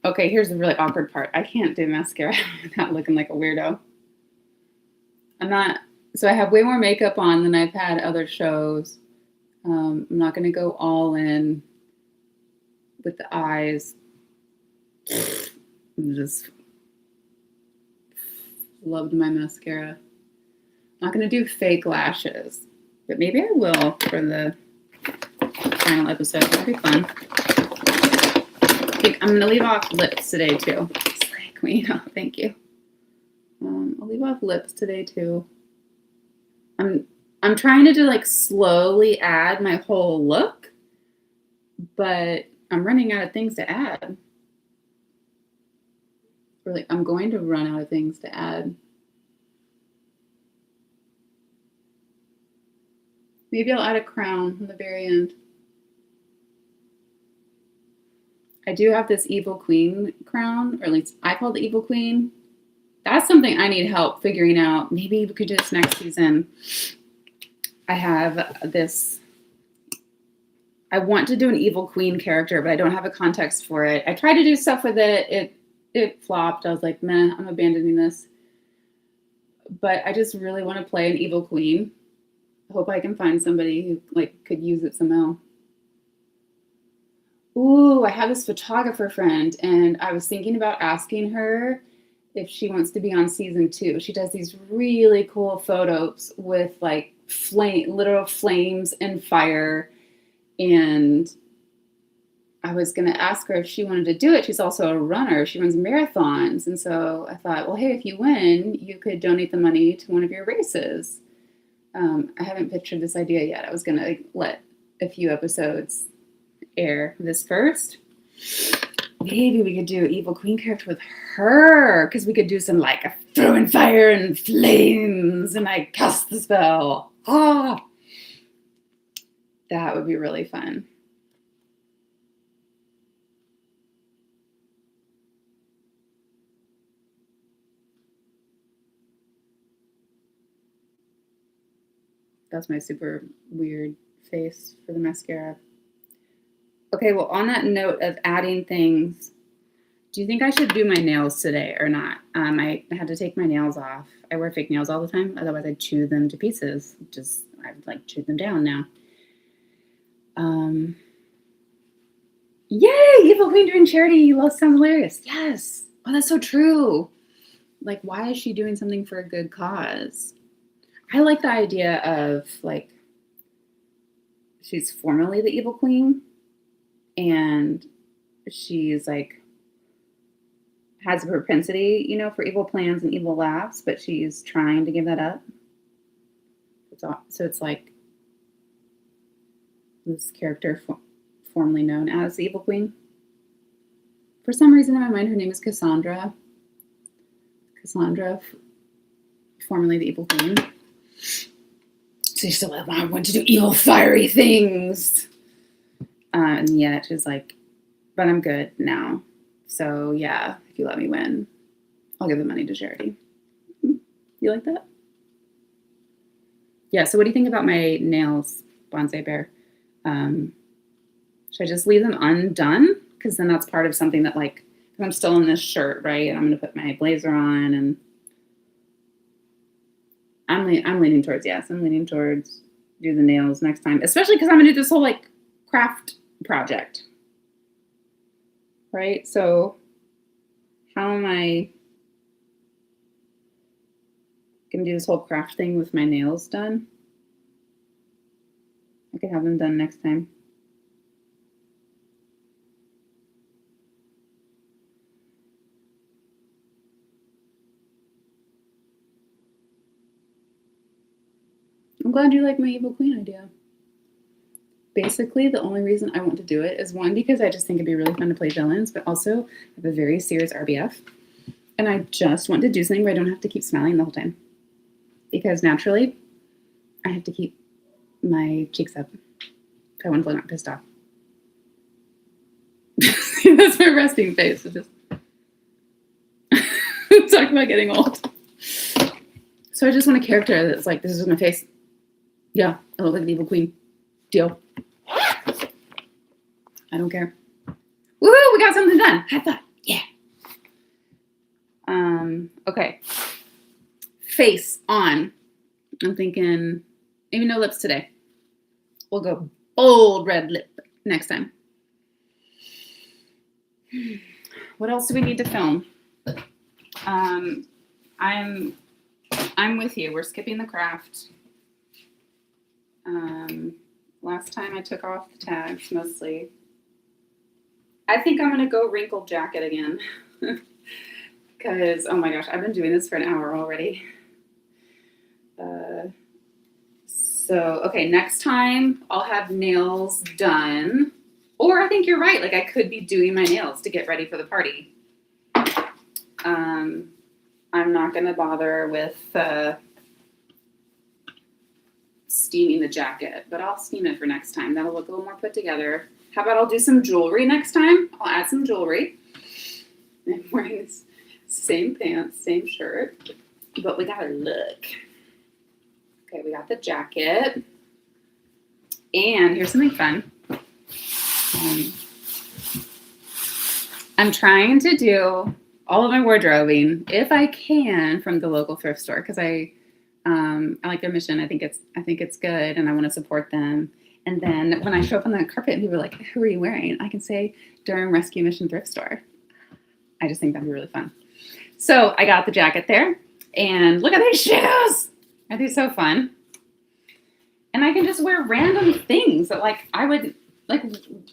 Okay, here's the really awkward part. I can't do mascara without looking like a weirdo. So I have way more makeup on than I've had other shows. I'm not going to go all in with the eyes. I'm just loved my mascara. I'm not going to do fake lashes, but maybe I will for the final episode. That'll be fun. Okay, I'm going to leave off lips today too. Slay queen. Oh, thank you. I'll leave off lips today too. I'm trying to like slowly add my whole look, but I'm running out of things to add. Or like I'm going to run out of things to add. Maybe I'll add a crown on the very end. I do have this Evil Queen crown, or at least I call it the Evil Queen. That's something I need help figuring out. Maybe we could do this next season. I have this. I want to do an Evil Queen character, but I don't have a context for it. I tried to do stuff with it. It flopped. I was like, meh, I'm abandoning this. But I just really want to play an Evil Queen. I hope I can find somebody who like could use it somehow. Ooh, I have this photographer friend, and I was thinking about asking her if she wants to be on season 2. She does these really cool photos with like literal flames and fire. And I was going to ask her if she wanted to do it. She's also a runner. She runs marathons. And so I thought, well, hey, if you win, you could donate the money to one of your races. I haven't pictured this idea yet. I was going to let a few episodes air this first. Maybe we could do Evil Queen character with her, because we could do some like throwing fire and flames and I cast the spell. Ah, that would be really fun. That's my super weird face for the mascara. Okay, well, on that note of adding things, do you think I should do my nails today or not? I had to take my nails off. I wear fake nails all the time. Otherwise, I'd chew them to pieces. I'd like chew them down now. Yay! Evil Queen doing charity. Sounds hilarious. Yes. Oh, that's so true. Like, why is she doing something for a good cause? I like the idea of like, she's formerly the Evil Queen, and she's like has a propensity, you know, for evil plans and evil laughs, but she's trying to give that up. So it's like this character formerly known as the Evil Queen. For some reason in my mind, her name is Cassandra. Cassandra, formerly the Evil Queen. So she's like, I want to do evil, fiery things. And yet she's like, but I'm good now. So yeah, if you let me win, I'll give the money to charity. You like that? Yeah, so what do you think about my nails, Bonsai Bear? Should I just leave them undone? Because then that's part of something that like, I'm still in this shirt, right? And I'm going to put my blazer on, and I'm leaning towards yes. I'm leaning towards do the nails next time, especially because I'm going to do this whole like craft project, right? So how am I Can do this whole craft thing with my nails done. I could have them done next time. I'm glad you like my Evil Queen idea. Basically, the only reason I want to do it is one, because I just think it'd be really fun to play villains, but also I have a very serious RBF. And I just want to do something where I don't have to keep smiling the whole time. Because naturally, I have to keep my cheeks up if I want to look not pissed off. That's my resting face. It's just talking about getting old. So I just want a character that's like, this is my face. Yeah, I look like an evil queen. Deal. I don't care. Woohoo! We got something done. High five. Yeah. Okay. Face on. I'm thinking maybe no lips today. We'll go bold red lip next time. What else do we need to film? I'm with you. We're skipping the craft. Last time I took off the tags mostly. I think I'm gonna go wrinkled jacket again. Because, oh my gosh, I've been doing this for an hour already. So, okay, next time I'll have nails done. Or I think you're right. Like, I could be doing my nails to get ready for the party. I'm not going to bother with steaming the jacket, but I'll steam it for next time. That'll look a little more put together. How about I'll do some jewelry next time? I'll add some jewelry. I'm wearing this same pants, same shirt, but we got to look. Okay, we got the jacket. And here's something fun. I'm trying to do all of my wardrobing, if I can, from the local thrift store, because I like their mission. I think it's good, and I want to support them. And then when I show up on the carpet and people are like, "Who are you wearing?" I can say Durham Rescue Mission Thrift Store. I just think that'd be really fun. So I got the jacket there, and look at these shoes. Aren't they so fun? And I can just wear random things that, like, I would like.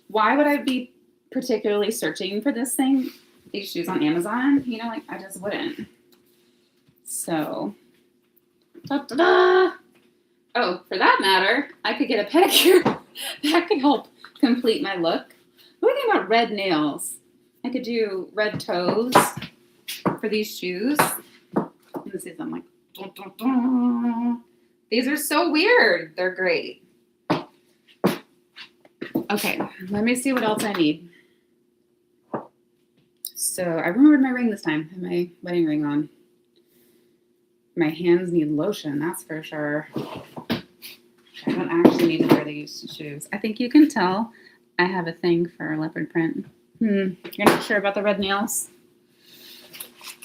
Why would I be particularly searching for this thing? These shoes on Amazon, you know, like I just wouldn't. So, ta-da-da! Oh, for that matter, I could get a pedicure. That could help complete my look. What do you think about red nails? I could do red toes for these shoes. This is, I'm like, dun, dun, dun. These are so weird. They're great. Okay, let me see what else I need. So I remembered my ring this time. I have my wedding ring on. My hands need lotion, that's for sure. I don't actually need to wear these shoes. I think you can tell I have a thing for leopard print. You're not sure about the red nails?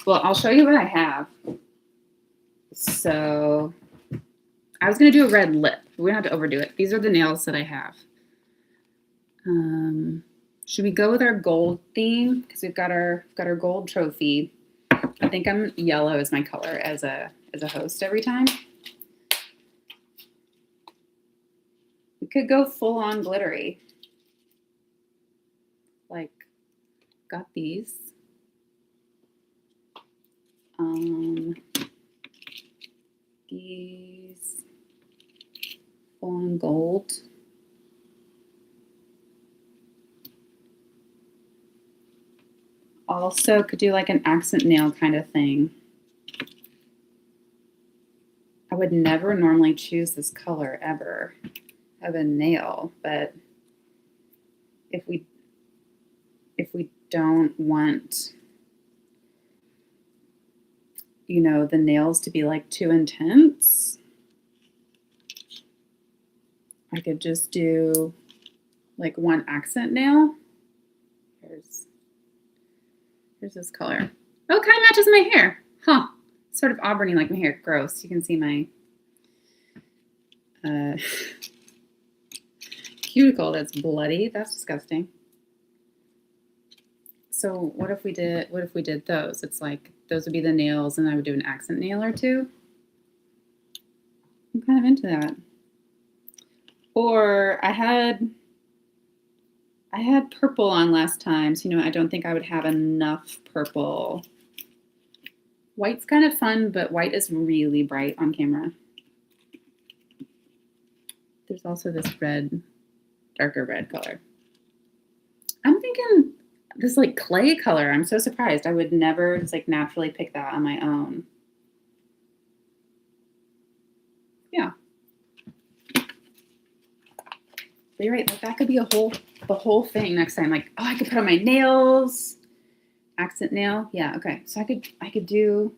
Well, I'll show you what I have. So I was going to do a red lip. We don't have to overdo it. These are the nails that I have. Should we go with our gold theme? Because we've got our gold trophy. I think I'm yellow as my color as a host every time. We could go full on glittery. Like, got these. These full on gold. Also could do like an accent nail kind of thing. I would never normally choose this color ever of a nail, but if we don't want, you know, the nails to be like too intense, I could just do like one accent nail. Here's this color. Oh, kind of matches my hair. Huh. Sort of auburny like my hair. Gross. You can see my cuticle that's bloody. That's disgusting. So what if we did those? It's like those would be the nails and I would do an accent nail or two. kind of into that. Or I had purple on last time, so I don't think I would have enough purple. White's kind of fun, but white is really bright on camera. There's also this red, darker red color. I'm thinking this like clay color. I'm so surprised. I would never just like naturally pick that on my own. Yeah. But you're right, like that could be the whole thing next time. Like, oh, I could put on my nails. Accent nail. Yeah, okay. So I could do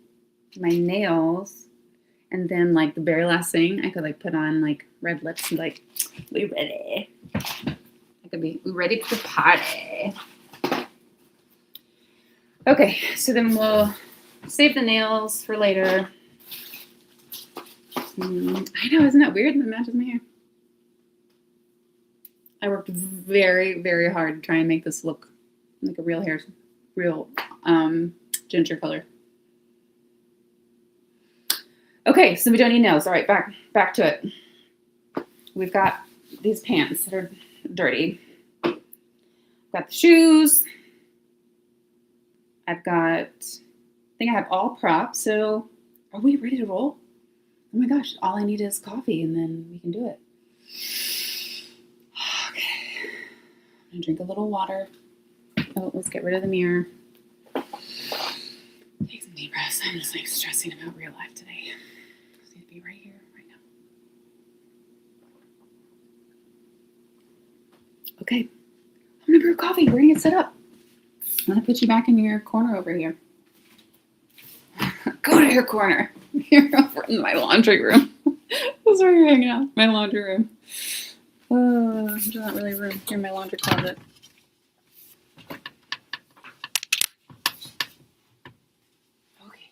my nails, and then like the very last thing, I could like put on like red lips and be like, we ready. I could be ready for the party. Okay, so then we'll save the nails for later. I know, isn't that weird? That matches my hair. I worked very, very hard to try and make this look like a real ginger color. Okay, so we don't need nails. All right, back to it. We've got these pants that are dirty. Got the shoes. I think I have all props. So are we ready to roll? Oh my gosh, all I need is coffee and then we can do it. Okay. I'm gonna drink a little water. Oh, let's get rid of the mirror. Take some deep breaths. I'm just like stressing about real life today. I just need to be right here, right now. Okay. I'm gonna brew coffee. We're gonna get set up. I'm gonna put you back in your corner over here. Go to your corner. You're over in my laundry room. That's where you're hanging out. My laundry room. There's not really room. You're in my laundry closet. Okay.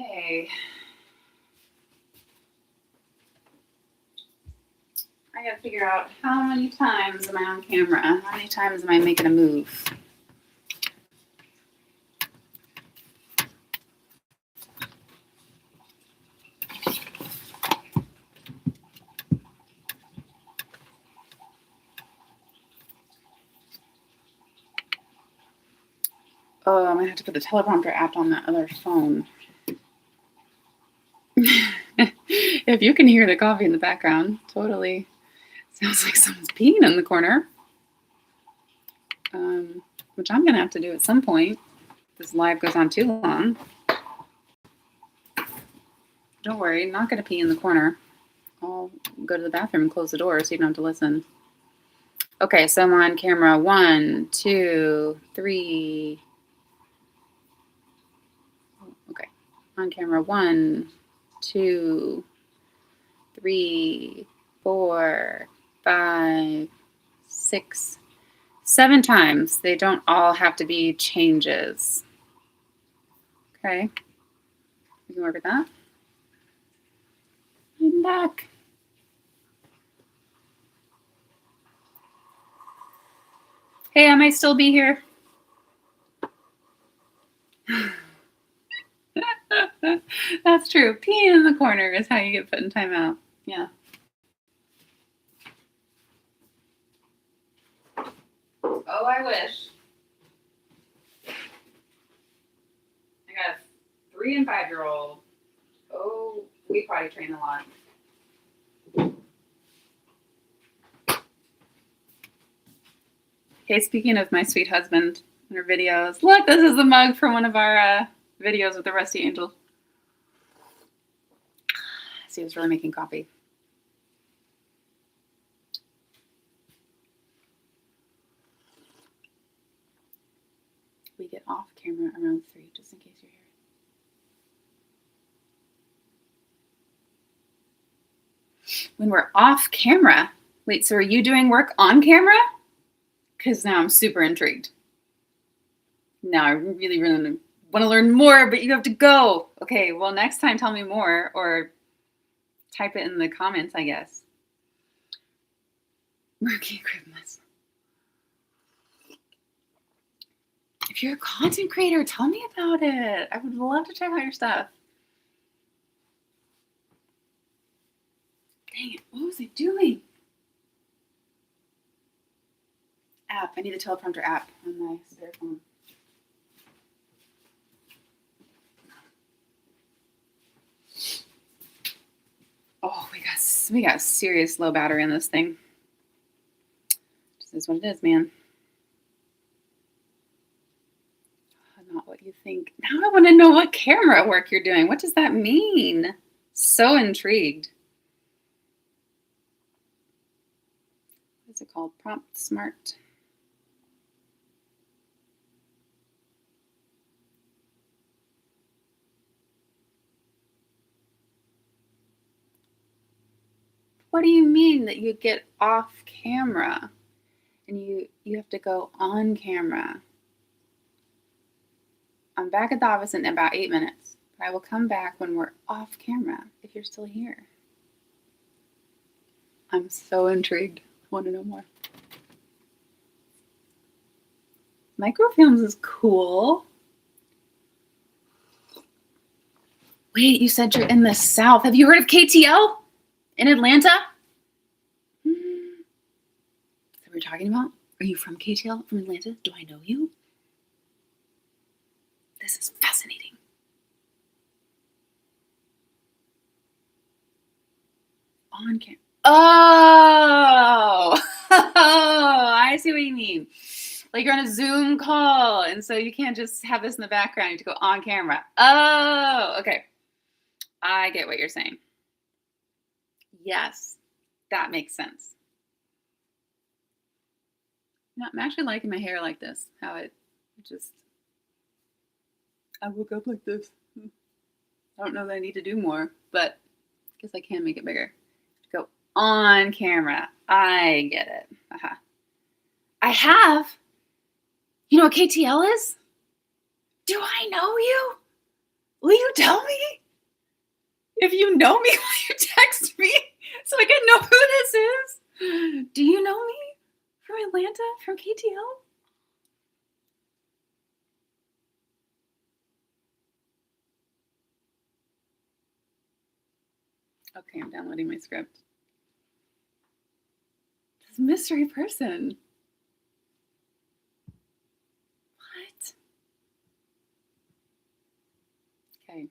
Okay. I gotta figure out how many times am I on camera? How many times am I making a move? Oh, I'm gonna have to put the teleprompter app on that other phone. If you can hear the coffee in the background, totally sounds like someone's peeing in the corner. Which I'm gonna have to do at some point. This live goes on too long. Don't worry, I'm not gonna pee in the corner. I'll go to the bathroom and close the door so you don't have to listen. Okay, so I'm on camera 1, 2, 3. Okay, on camera 1, 2, 3, 4, 5, 6, 7 times. They don't all have to be changes. Okay, we can work with that. I'm back. Hey, I might still be here. That's true. Peeing in the corner is how you get put in timeout. Yeah. Oh, I wish. I got a 3- and 5-year-old. Oh, we potty train a lot. Okay, speaking of my sweet husband and her videos, look, this is the mug from one of our videos with the Rusty Angel. See, he was really making coffee. We get off camera around 3, just in case you're here. When we're off camera, Wait, so are you doing work on camera? Because now I'm super intrigued. Now I really want to learn more, but you have to go. Okay, well, next time tell me more or type it in the comments, I guess. Murky Christmas. If you're a content creator, tell me about it. I would love to check out your stuff. Dang it, what was I doing? App, I need the teleprompter app on my spare phone. Oh, we got serious low battery in this thing. This is what it is, man. Not what you think. Now I want to know what camera work you're doing. What does that mean? So intrigued. What is it called? Prompt Smart. What do you mean that you get off camera and you have to go on camera? I'm back at the office in about 8 minutes. But I will come back when we're off camera if you're still here. I'm so intrigued. I want to know more. Microfilms is cool. Wait, you said you're in the South. Have you heard of KTL in Atlanta? Is that what we're talking about? Are you from KTL, from Atlanta? Do I know you? This is fascinating. On camera. Oh, I see what you mean. Like you're on a Zoom call, and so you can't just have this in the background. You have to go on camera. Oh, okay. I get what you're saying. Yes, that makes sense. No, I'm actually liking my hair like this. How it just... I woke up like this. I don't know that I need to do more, but I guess I can make it bigger. Go on camera. I get it. I have. You know what KTL is? Do I know you? Will you tell me? If you know me, will you text me so I can know who this is? Do you know me from Atlanta, from KTL? Okay, I'm downloading my script. This mystery person. What? Okay.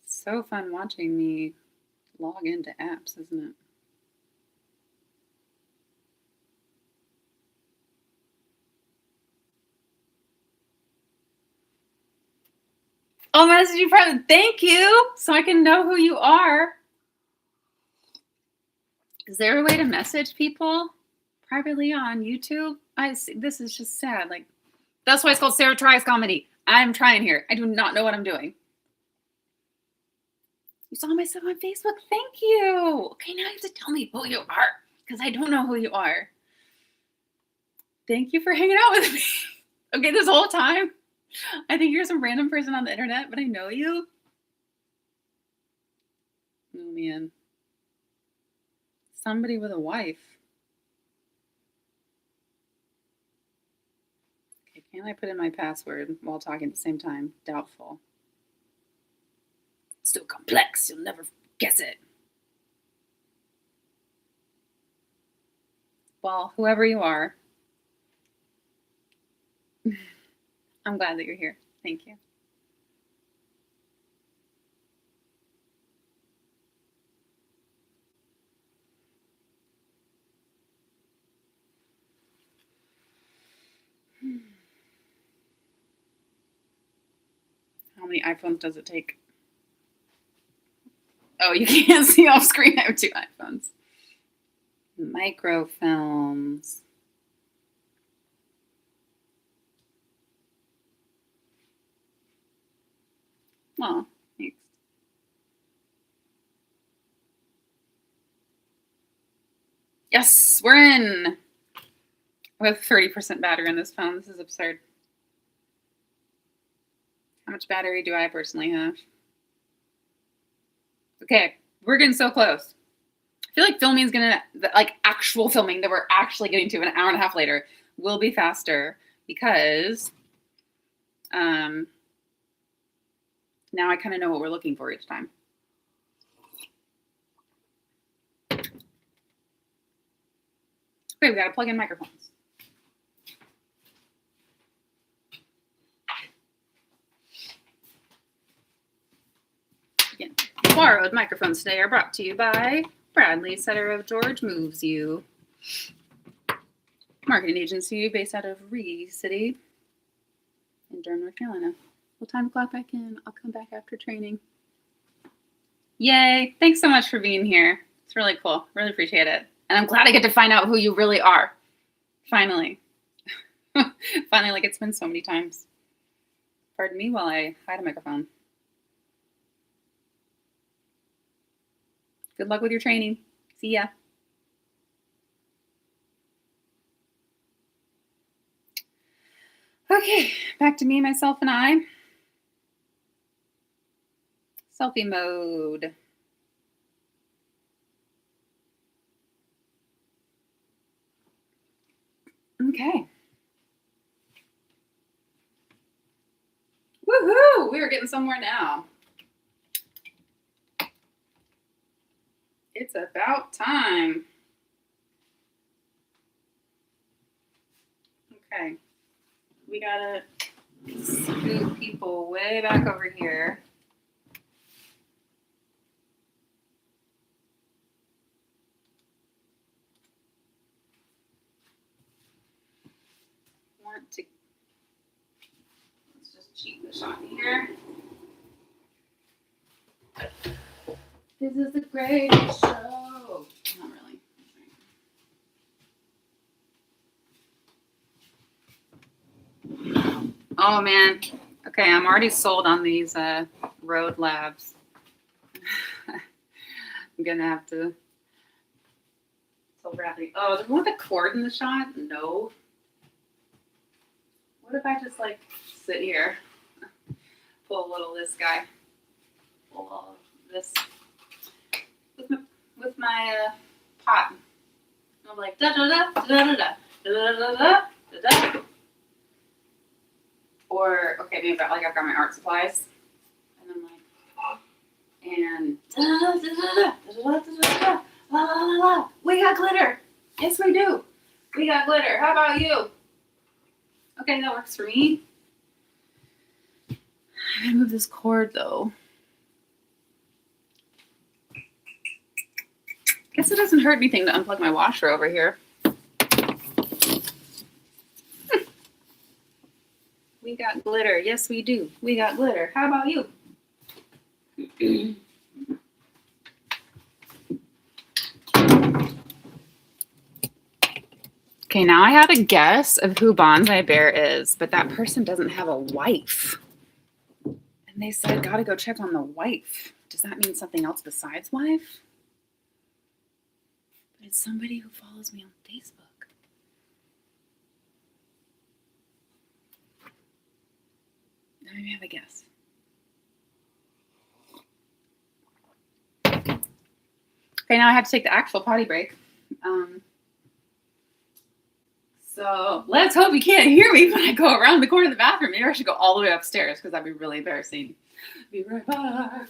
So fun watching me log into apps, isn't it? Oh, message you private. Thank you. So I can know who you are. Is there a way to message people privately on YouTube? I see. This is just sad. Like, that's why it's called Sarah Tries Comedy. I'm trying here. I do not know what I'm doing. You saw my stuff on Facebook? Thank you. Okay, now you have to tell me who you are because I don't know who you are. Thank you for hanging out with me. Okay, this whole time, I think you're some random person on the internet, but I know you. Oh, man. Somebody with a wife. Okay, can I put in my password while talking at the same time? Doubtful. It's so complex, you'll never guess it. Well, whoever you are, I'm glad that you're here. Thank you. How many iPhones does it take? Oh, you can't see off screen. I have 2 iPhones. Microfilms. Well, thanks. Yes, we're in. We have 30% battery in this phone. This is absurd. How much battery do I personally have? Okay, we're getting so close. I feel like filming is gonna, like actual filming that we're actually getting to an hour and a half later will be faster because now I kind of know what we're looking for each time. Okay, we gotta plug in microphones. Again, borrowed microphones today are brought to you by Bradley, setter of George Moves You. Marketing agency based out of Ree City in Durham, North Carolina. We'll time the clock back in. I'll come back after training. Yay. Thanks so much for being here. It's really cool. Really appreciate it. And I'm glad I get to find out who you really are. Finally. Finally, like it's been so many times. Pardon me while I hide a microphone. Good luck with your training. See ya. Okay, back to me, myself, and I. Selfie mode. Okay. Woohoo! We are getting somewhere now. It's about time. Okay. We gotta scoot people way back over here. Let's just cheat the shot here. This is the greatest show. Not really. Oh man. Okay, I'm already sold on these road labs. I'm gonna have to tell Bradley. Oh, do you want the cord in the shot? No. What if I just like sit here, pull a little this guy, pull all of this with my pot. I'm like da da da da da da da da da da da. Or okay, maybe I've got my art supplies, and I'm like, and da da da da da da da da la la la la. We got glitter. Yes, we do. We got glitter. How about you? Okay, that works for me. I gotta move this cord though. Guess it doesn't hurt anything to unplug my washer over here. We got glitter. Yes, we do. We got glitter. How about you? Okay, now I have a guess of who Bonsai Bear is, but that person doesn't have a wife. And they said, gotta go check on the wife. Does that mean something else besides wife? But it's somebody who follows me on Facebook. Let me have a guess. Okay, now I have to take the actual potty break. So let's hope you can't hear me when I go around the corner of the bathroom. Maybe I should go all the way upstairs because that'd be really embarrassing. Be right back.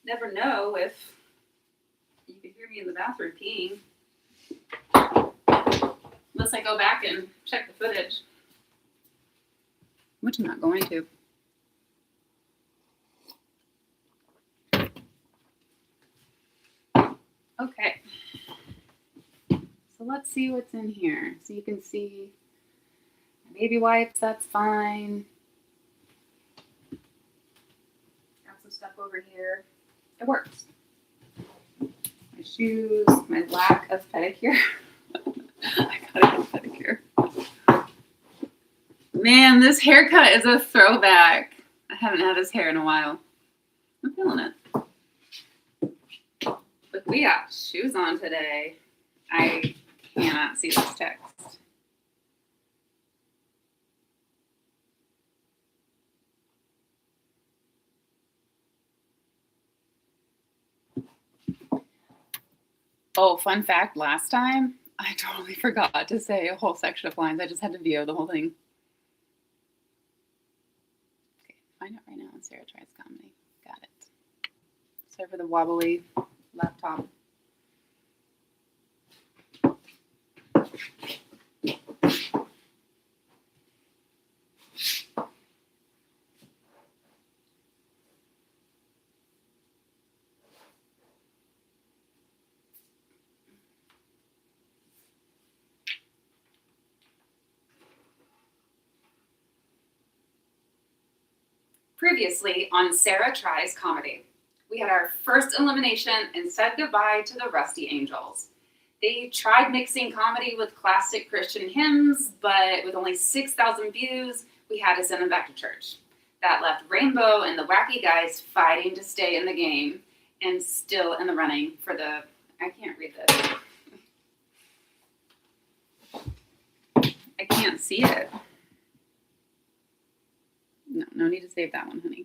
never know if you could hear me in the bathroom peeing. Unless I go back and check the footage. Which I'm not going to. Okay. So let's see what's in here. So you can see baby wipes, that's fine. Got some stuff over here. It works. My shoes, my lack of pedicure. I gotta get a pedicure. Man, this haircut is a throwback. I haven't had this hair in a while. I'm feeling it. Look, we got shoes on today. I cannot see this text. Oh, fun fact, last time, I totally forgot to say a whole section of lines. I just had to VO the whole thing. Okay, find it right now on Sarah Tries Comedy. Got it. Sorry for the wobbly laptop. Previously on Sarah Tries Comedy, we had our first elimination and said goodbye to the Rusty Angels. They tried mixing comedy with classic Christian hymns, but with only 6,000 views, we had to send them back to church. That left Rainbow and the Whacky Guys fighting to stay in the game and still in the running for the... I can't read this. I can't see it. No need to save that one, honey.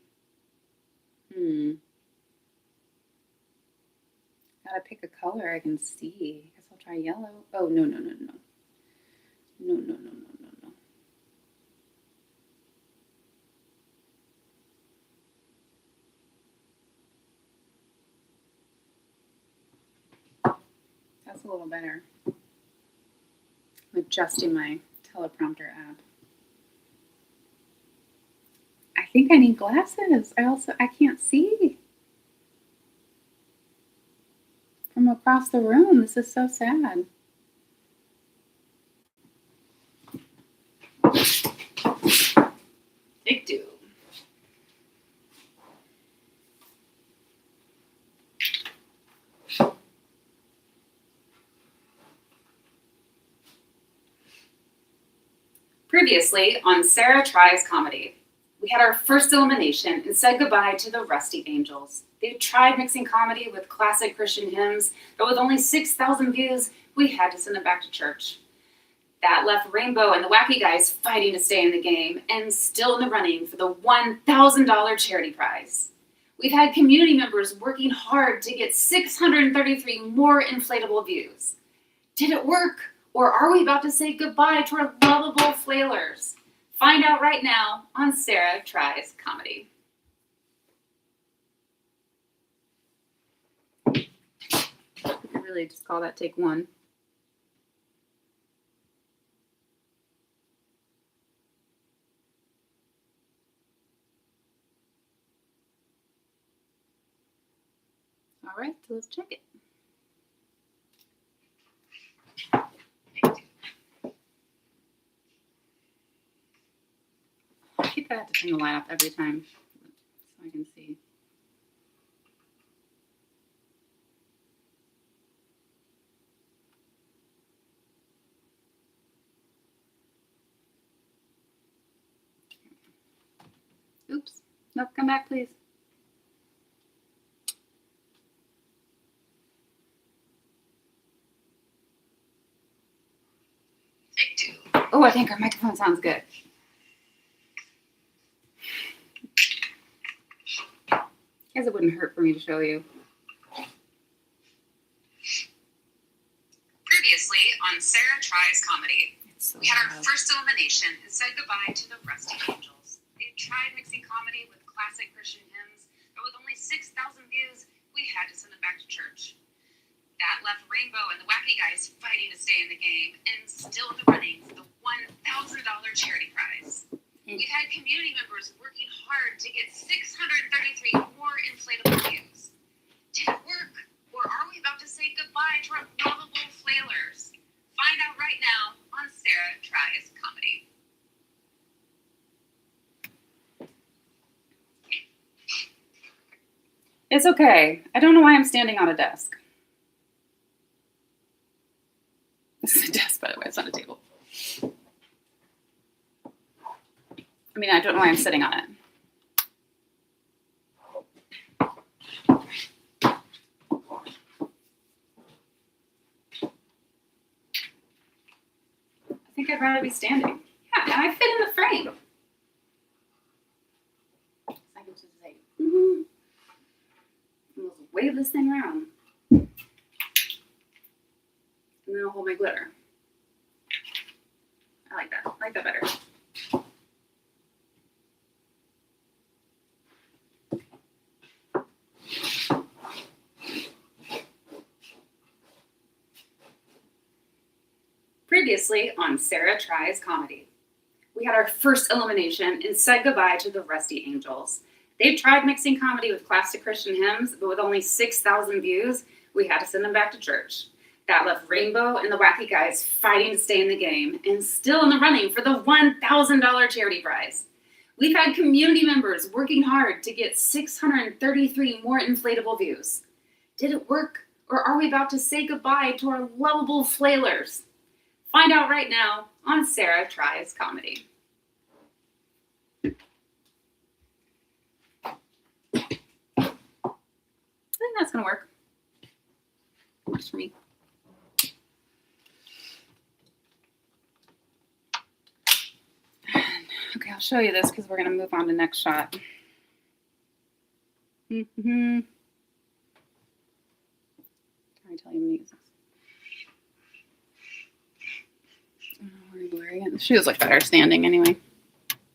Gotta pick a color I can see. I guess I'll try yellow. Oh, no. No. That's a little better. I'm adjusting my teleprompter app. I think I need glasses. I can't see from across the room. This is so sad. Big do. Previously on Sarah Tries Comedy, we had our first elimination and said goodbye to the Rusty Angels. They tried mixing comedy with classic Christian hymns, but with only 6,000 views, we had to send them back to church. That left Rainbow and the Whacky Guys fighting to stay in the game and still in the running for the $1,000 charity prize. We've had community members working hard to get 633 more inflatable views. Did it work? Or are we about to say goodbye to our lovable flailers? Find out right now on Sarah Tries Comedy. We could really just call that take one. All right, so let's check it. I think I have to turn the light off every time so I can see. Oops. Nope, come back, please. Oh, I think our microphone sounds good. I guess it wouldn't hurt for me to show you. Previously on Sarah Tries Comedy, we had our first elimination and said goodbye to the Rusty Angels. They tried mixing comedy with classic Christian hymns, but with only 6,000 views, had to send them back to church. That left Rainbow and the Whacky Guys fighting to stay in the game and still in the running for the $1,000 charity prize. We've had community members working hard to get 633 more inflatable views. Did it work? Or are we about to say goodbye to our lovable flailers? Find out right now on Sarah Tries Comedy. It's okay. I don't know why I'm standing on a desk. This is a desk, by the way. It's not a table. I mean, I don't know why I'm sitting on it. I think I'd rather be standing. Yeah, and I fit in the frame. I can just say, and just wave this thing around. And then I'll hold my glitter. I like that. I like that better. Previously on Sarah Tries Comedy, we had our first elimination and said goodbye to the Rusty Angels. They tried mixing comedy with classic Christian hymns, but with only 6,000 views, we had to send them back to church. That left Rainbow and the Whacky Guys fighting to stay in the game and still in the running for the $1,000 charity prize. We've had community members working hard to get 633 more inflatable views. Did it work, or are we about to say goodbye to our lovable flailers? Find out right now on Sarah Tries Comedy. I think that's going to work. Works for me. Okay, I'll show you this because we're going to move on to next shot. Can I tell you I'm going to use this? Blurry. The shoes look better standing anyway.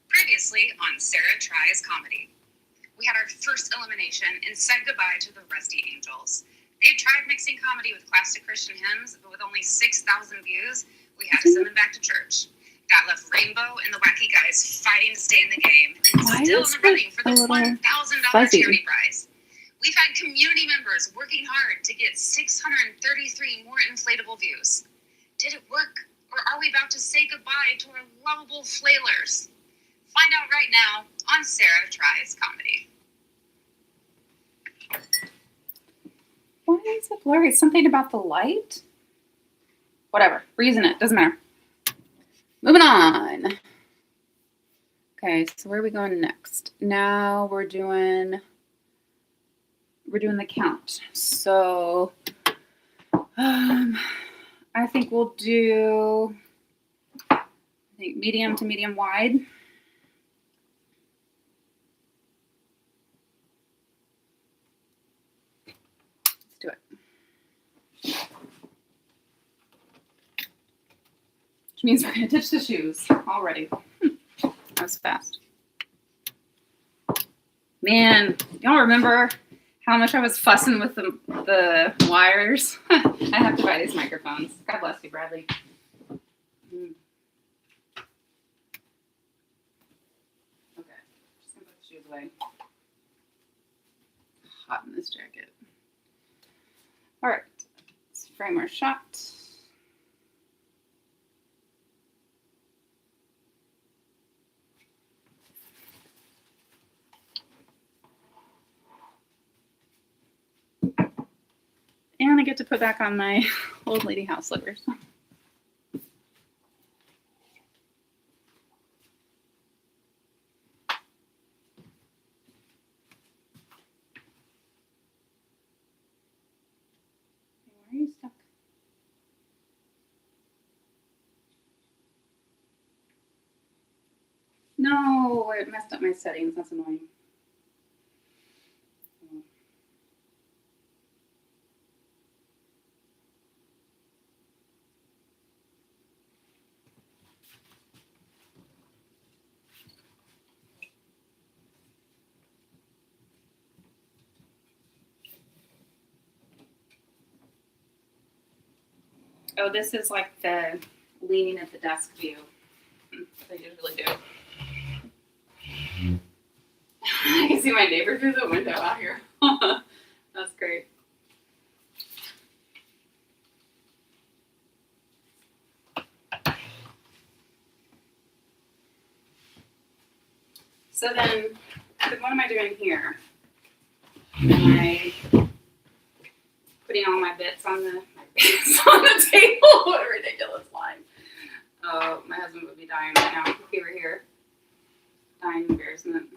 Previously on Sarah Tries Comedy, we had our first elimination and said goodbye to the Rusty Angels. They tried mixing comedy with classic Christian hymns, but with only 6,000 views, we had to send them back to church. That left Rainbow and the Whacky Guys fighting to stay in the game and still in the running for the $1,000 charity prize. We've had community members working hard to get 633 more inflatable views. Did it work? Or are we about to say goodbye to our lovable flailers? Find out right now on Sarah Tries Comedy. Why is it blurry? Something about the light? Whatever. Reason it. Doesn't matter. Moving on. Okay, so where are we going next? Now we're doing the count. So I think we'll do medium to medium wide. Let's do it. Which means we're going to ditch the shoes already. That was fast. Man, y'all remember how much I was fussing with the wires? I have to buy these microphones. God bless you, Bradley. Okay, just gonna put the shoes away. Hot in this jacket. All right, let's frame our shot. And I get to put back on my old lady house slippers. Why are you stuck? No, it messed up my settings. That's annoying. Oh, this is like the leaning at the desk view. They usually do. I can see my neighbor through the window out here. That's great. So then, what am I doing here? Am I putting all my bits on the table? What a ridiculous line. Oh, my husband would be dying right now if he were here. Dying of embarrassment.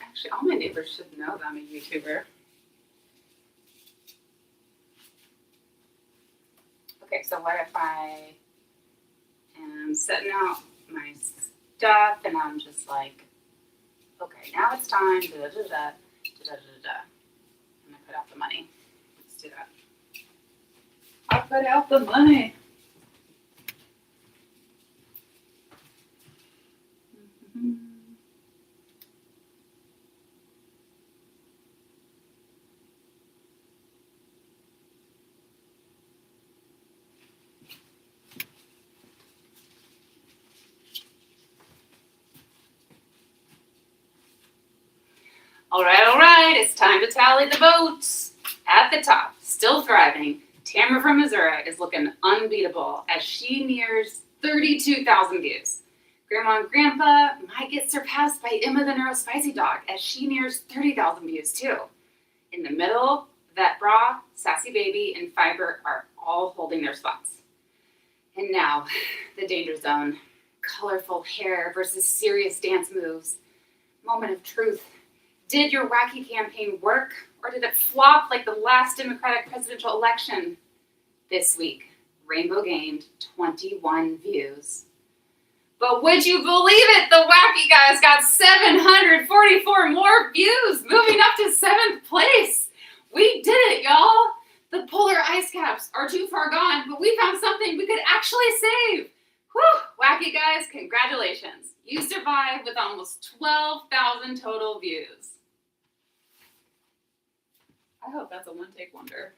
Actually, all my neighbors should know that I'm a YouTuber. Okay, so what if I am setting out my stuff and I'm just like, okay, now it's time, da da da da da da da. And I put out the money. Let's do that. I put out the money. All right, it's time to tally the votes. At the top, still thriving, Tamara from Missouri is looking unbeatable as she nears 32,000 views. Grandma and Grandpa might get surpassed by Emma the Neuro Spicy Dog as she nears 30,000 views too. In the middle, Vet Bra, Sassy Baby, and Fiber are all holding their spots. And now, the danger zone. Colorful hair versus serious dance moves. Moment of truth. Did your wacky campaign work, or did it flop like the last Democratic presidential election? This week, Rainbow gained 21 views. But would you believe it? The Whacky Guys got 744 more views, moving up to 7th place. We did it, y'all. The polar ice caps are too far gone, but we found something we could actually save. Whew, Whacky Guys, congratulations. You survived with almost 12,000 total views. I hope that's a one-take wonder.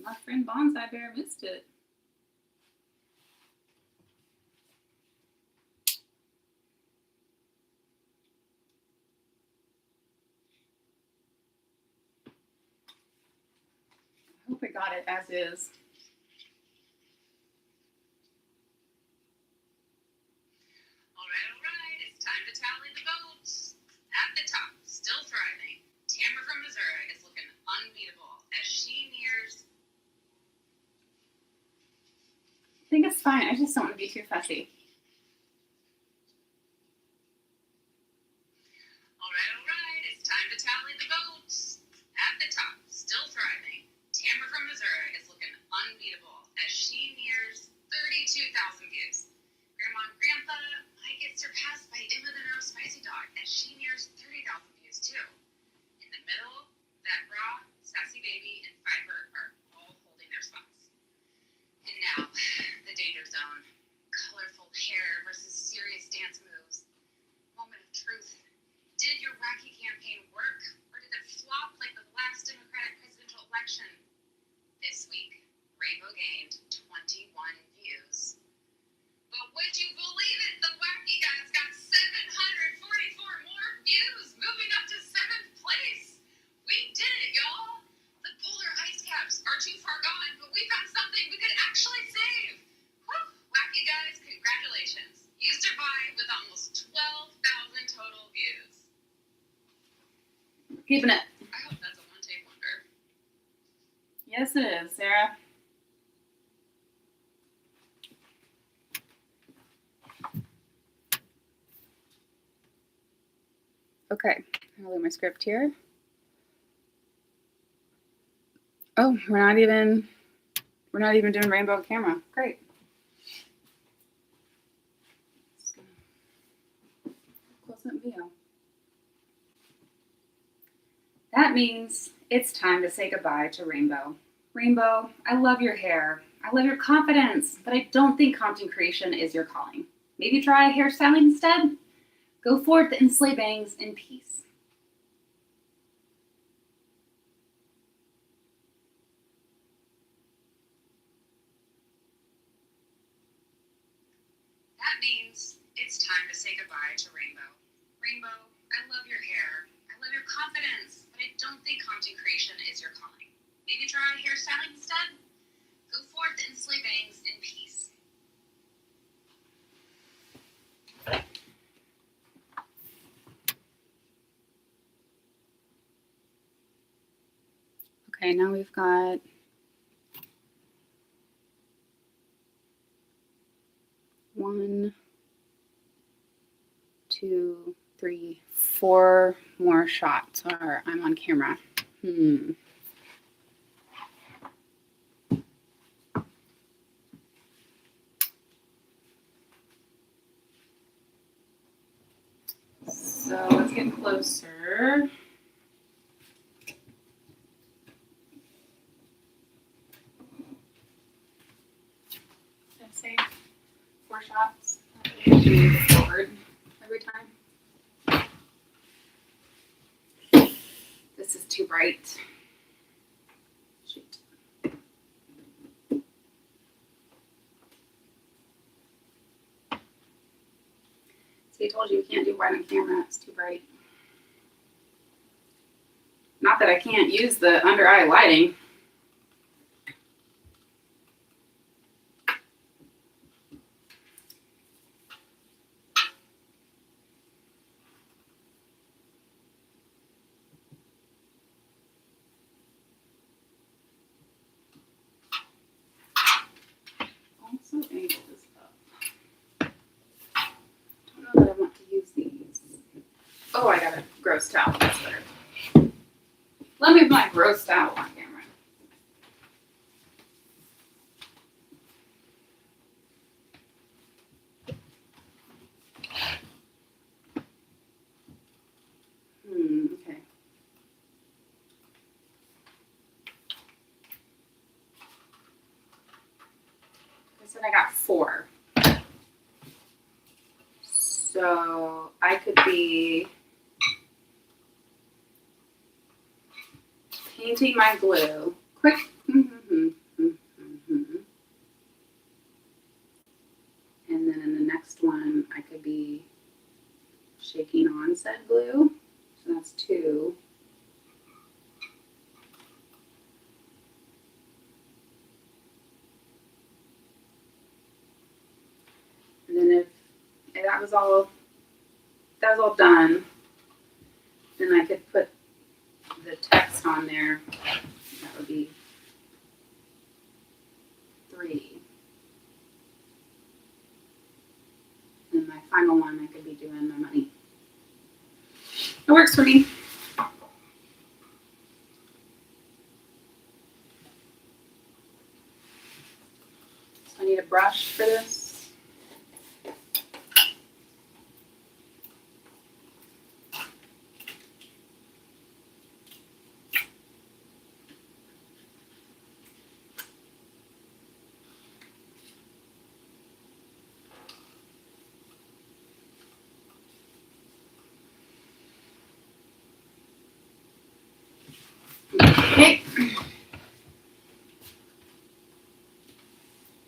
My friend Bonsai Bear missed it. I hope I got it as is. All right, it's time to tally the votes. At the top, still thriving, Tamara from Missouri is looking unbeatable as she nears... I think it's fine. I just don't want to be too fussy. All right, it's time to tally the votes. At the top, still thriving, Tamara from Missouri is looking unbeatable as she nears 32,000 views. Grandma and Grandpa might get surpassed by Emma the Neuro Spicy Dog as she nears 30,000 views too. In the middle, Vet Bra, Sassy Baby, and Fiber are all holding their spots. And now, the danger zone. Colorful hair versus serious dance moves. Moment of truth. Did your wacky campaign work, or did it flop like the last Democratic presidential election? This week, Rainbow gained 21 views. But would you believe it? The Whacky Guys got 744 more views, moving up to 7th place. We did it, y'all. The polar ice caps are too far gone, but we found something we could actually save. Whew, Whacky Guys, congratulations. You survived with almost 12,000 total views. Keeping it. I hope that's a one-take wonder. Yes, it is, Sarah. Okay, I'll leave my script here. Oh, we're not even doing rainbow camera. Great. Close-up view. That means it's time to say goodbye to Rainbow. Rainbow, I love your hair. I love your confidence, but I don't think content creation is your calling. Maybe try hairstyling instead? Go forth and slay bangs in peace. That means it's time to say goodbye to Rainbow. Rainbow, I love your hair. I love your confidence, but I don't think content creation is your calling. Maybe try hairstyling instead? Go forth and slay bangs in peace. Okay, now we've got one, two, three, four more shots. Or I'm on camera. So let's get closer. Did I say 4 shots? Forward every time. This is too bright. Shoot. See, I told you can't do white on camera. It's too bright. Not that I can't use the under eye lighting. Also angle this up. Don't know that I want to use these. Oh, I got a gross towel. That's better. Let me put my gross towel on camera. Okay. I said I got 4. So I could be painting my glue. Quick. And then in the next one, I could be shaking on said glue. So that's 2. And then if that was all done, then I could put the text on there. That would be 3. And my final one, I could be doing my money. It works for me. So I need a brush for this. Okay.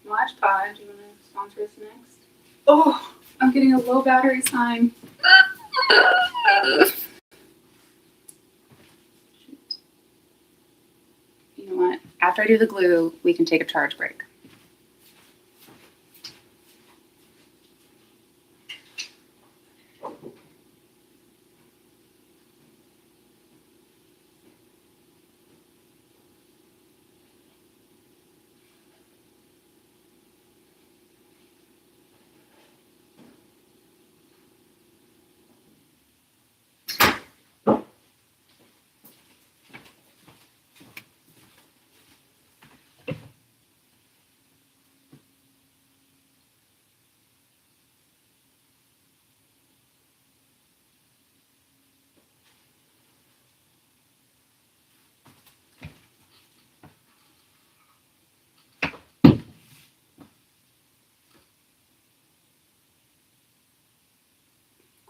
Watch Pod, do you want to sponsor us next? Oh, I'm getting a low battery sign. You know what? After I do the glue, we can take a charge break.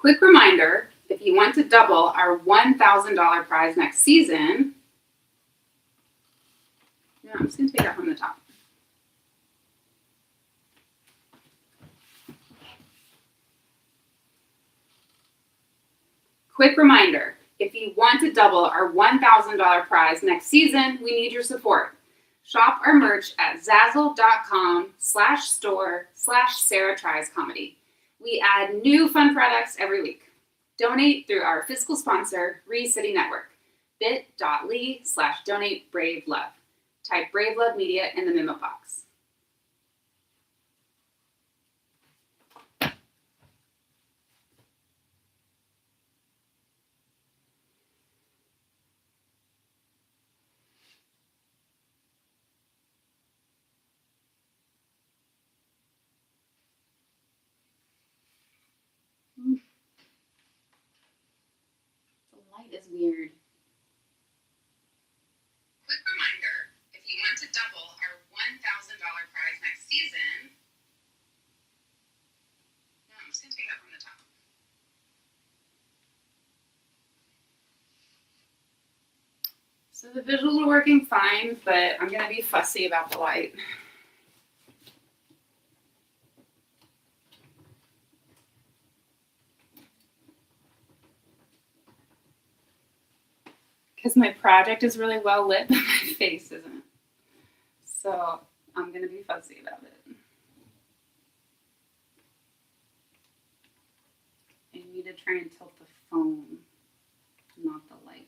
Quick reminder, if you want to double our $1,000 prize next season, I'm just going to take that from the top. Quick reminder, if you want to double our $1,000 prize next season, we need your support. Shop our merch at zazzle.com/store/SarahTriesComedy. We add new fun products every week. Donate through our fiscal sponsor, City Network, bit.ly/donate-brave-love. Type Brave Love Media in the memo box. The light is weird. Quick reminder, if you want to double our $1,000 prize next season, I'm just going to take that from the top. So the visuals are working fine, but I'm going to be fussy about the light. Because my project is really well lit, but my face isn't. So I'm going to be fussy about it. I need to try and tilt the phone, not the light.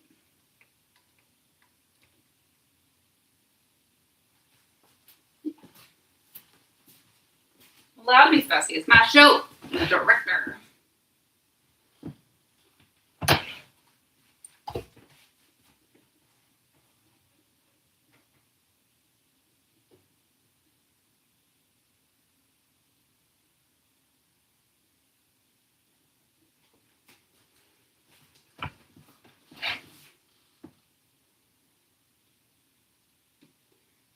Allowed to be fussy. It's my show. I'm the director.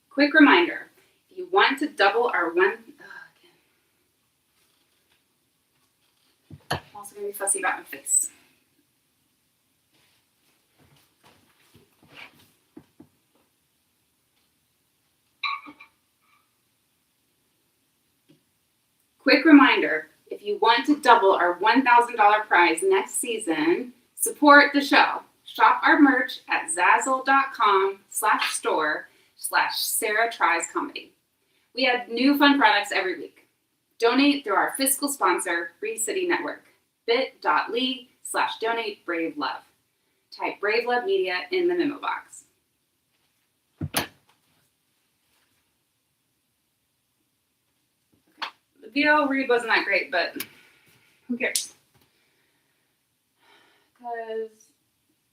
Quick reminder, if you want to double our I'm also going to be fussy about my face. Quick reminder, if you want to double our $1,000 prize next season, support the show. Shop our merch at zazzle.com/store/SarahTriesComedy. We have new fun products every week. Donate through our fiscal sponsor, City Network, bit.ly/donate-brave-love. Type Brave Love Media in the memo box. The video read wasn't that great, but who cares? Because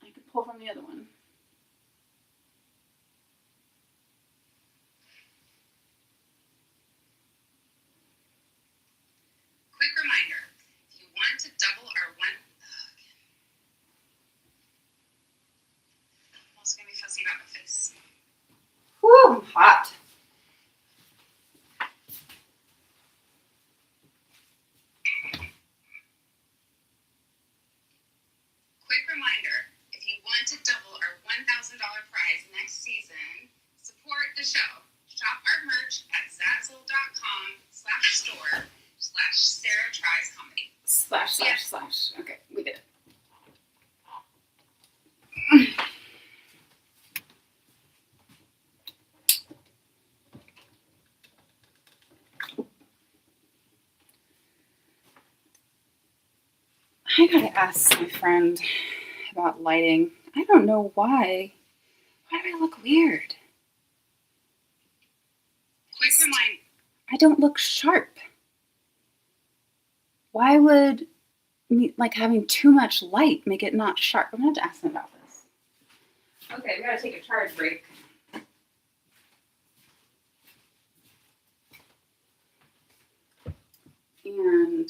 I could pull from the other one. Quick reminder, if you want to double our I'm also going to be fussy about my face. Whew, I'm hot. Quick reminder, if you want to double our $1,000 prize next season, support the show. Shop our merch at zazzle.com/store/SarahTriesComedy. // Okay, we did it. I gotta ask my friend about lighting. I don't know why. Why do I look weird? Quick reminder. I don't look sharp. Why would having too much light make it not sharp? I'm gonna have to ask him about this. Okay, we gotta take a charge break. And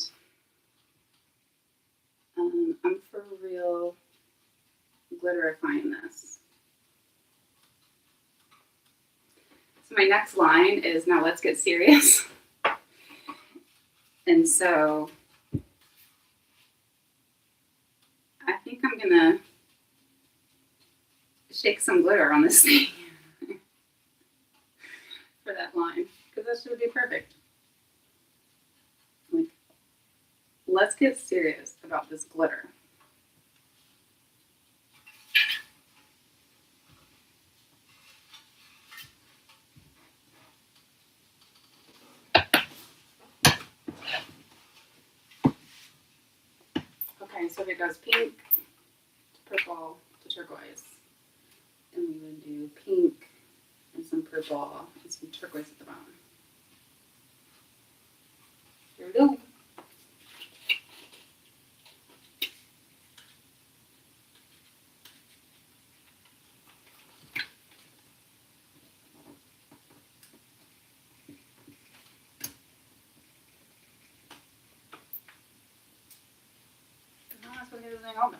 I'm for real glitterifying this. So my next line is, now let's get serious. And so gonna shake some glitter on this thing for that line, because that should be perfect. Like, let's get serious about this glitter. Okay, so it goes pink to purple to turquoise. And we would do pink and some purple and some turquoise at the bottom. Here we go. Now let's go get this thing open.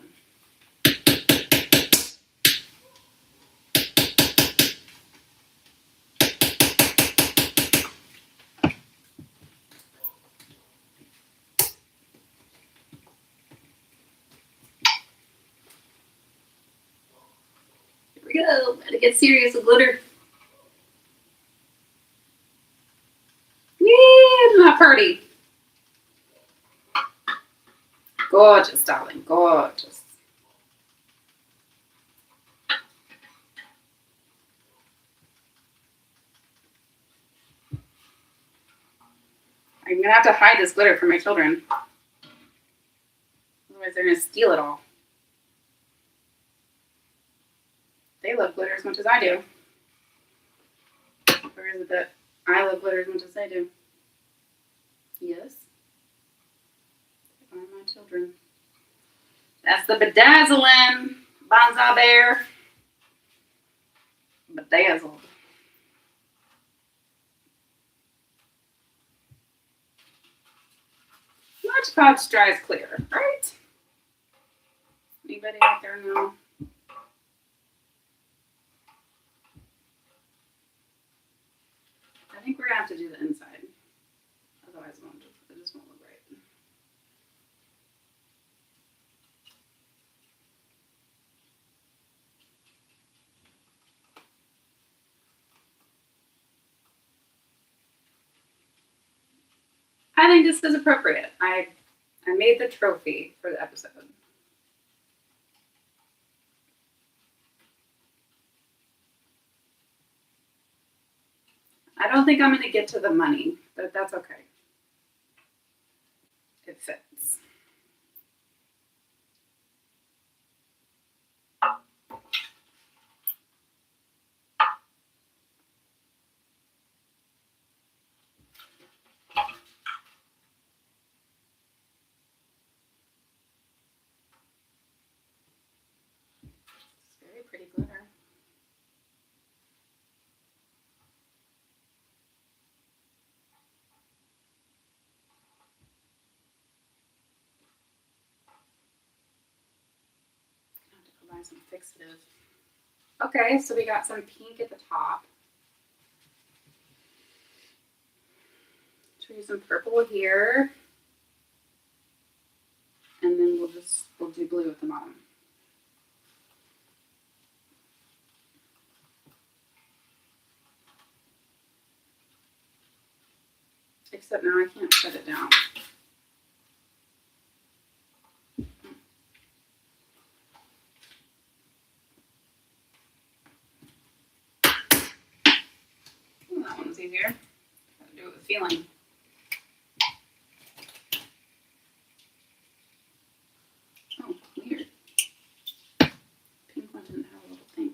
Here we go. Gotta get serious with glitter. Yeah, not pretty. Gorgeous, darling. Gorgeous. I'm gonna have to hide this glitter from my children. Otherwise they're gonna steal it all. They love glitter as much as I do. Or is it that I love glitter as much as they do? Yes. They are my children. That's the bedazzling Bonza Bear. Bedazzled. Much Podge dries clear, right? Anybody out there know? I think we're gonna have to do the inside. Otherwise it just won't look right. I think this is appropriate. I made the trophy for the episode. I don't think I'm going to get to the money, but that's okay. It fits. It's very pretty glitter. Buy some fixative. Okay, so we got some pink at the top. Should we use some purple here? And then we'll do blue at the bottom. Except now I can't set it down. That one's easier. Gotta do it with feeling. Oh, weird. Pink one didn't have a little thing.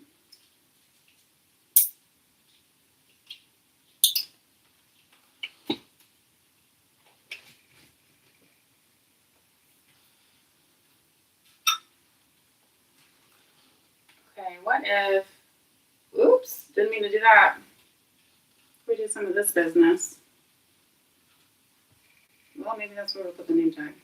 Okay, what if, oops, didn't mean to do that. We do some of this business. Well, maybe that's where we'll put the name tag.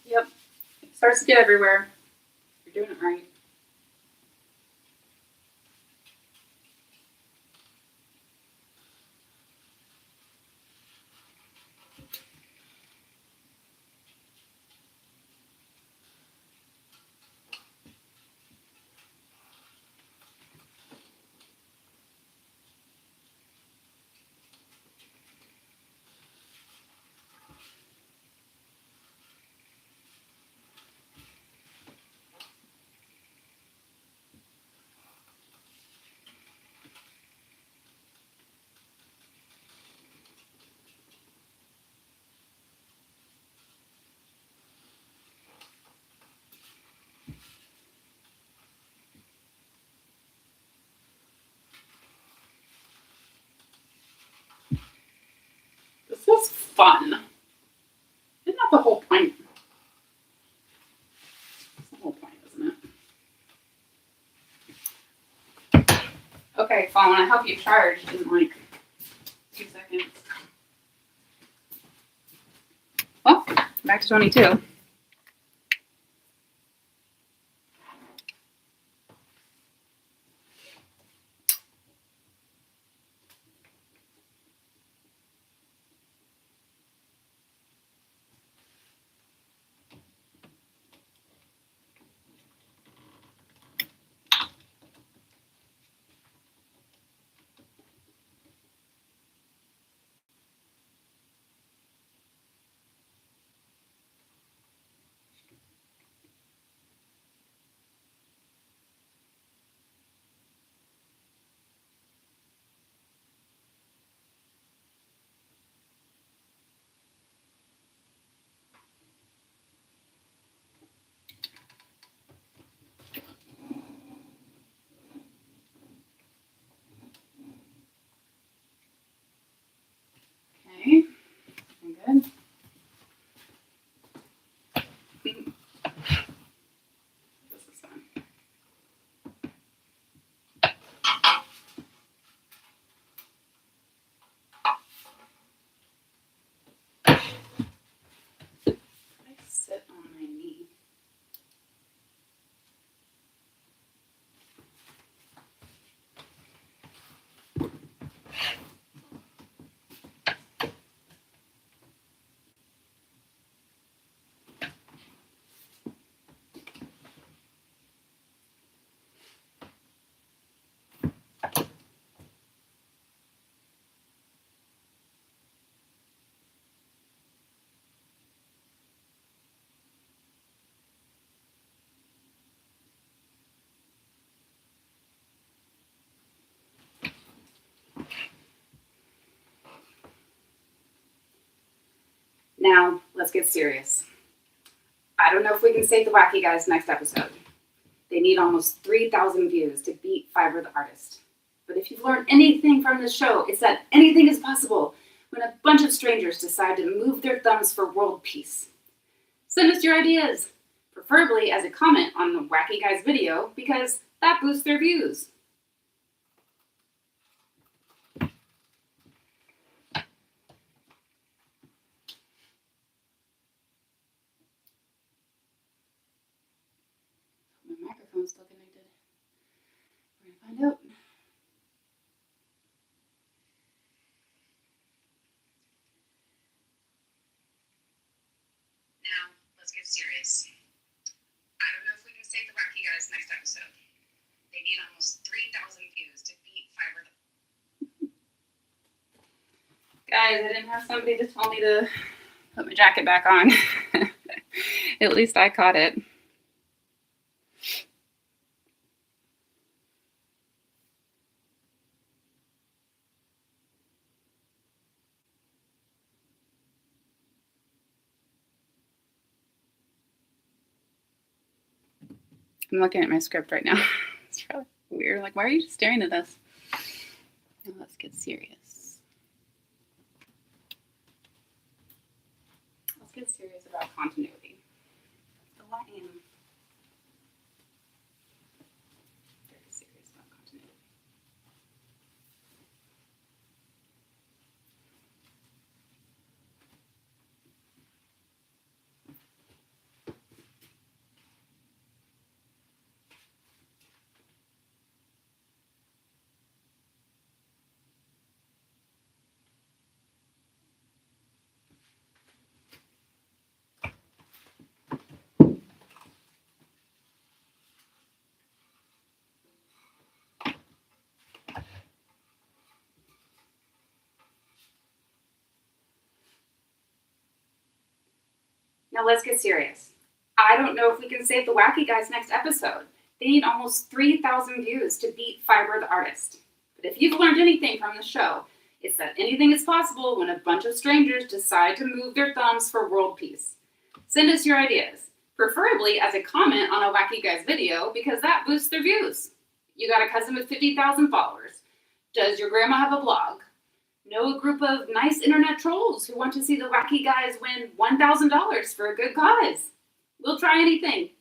Yep, Starts to get everywhere. You're doing it right. This was fun. Isn't that the whole point? That's the whole point, isn't it? Okay, phone, I help you charge in like 2 seconds. Well, back to 22. Okay, I'm good. This is fun. I sit on my knee. Now, let's get serious. I don't know if we can save the Whacky Guys next episode. They need almost 3,000 views to beat Fiverr the Artist. But if you've learned anything from this show, it's that anything is possible when a bunch of strangers decide to move their thumbs for world peace. Send us your ideas, preferably as a comment on the Whacky Guys video, because that boosts their views. My microphone's still connected. We're gonna find out. Now, let's get serious. I don't know if we can save the Whacky Guys next episode. They need almost 3,000 views to beat Fiverr the Guys, I didn't have somebody to tell me to put my jacket back on. At least I caught it. I'm looking at my script right now. It's really weird. Like, why are you just staring at this? Now let's get serious. Let's get serious about continuity. The line. Very serious about continuity. Now let's get serious. I don't know if we can save the Whacky Guys next episode. They need almost 3,000 views to beat Fiber the Artist. But if you've learned anything from the show, it's that anything is possible when a bunch of strangers decide to move their thumbs for world peace. Send us your ideas, preferably as a comment on a Whacky Guys video, because that boosts their views. You got a cousin with 50,000 followers. Does your grandma have a blog? Know a group of nice internet trolls who want to see the Whacky Guys win $1,000 for a good cause? We'll try anything.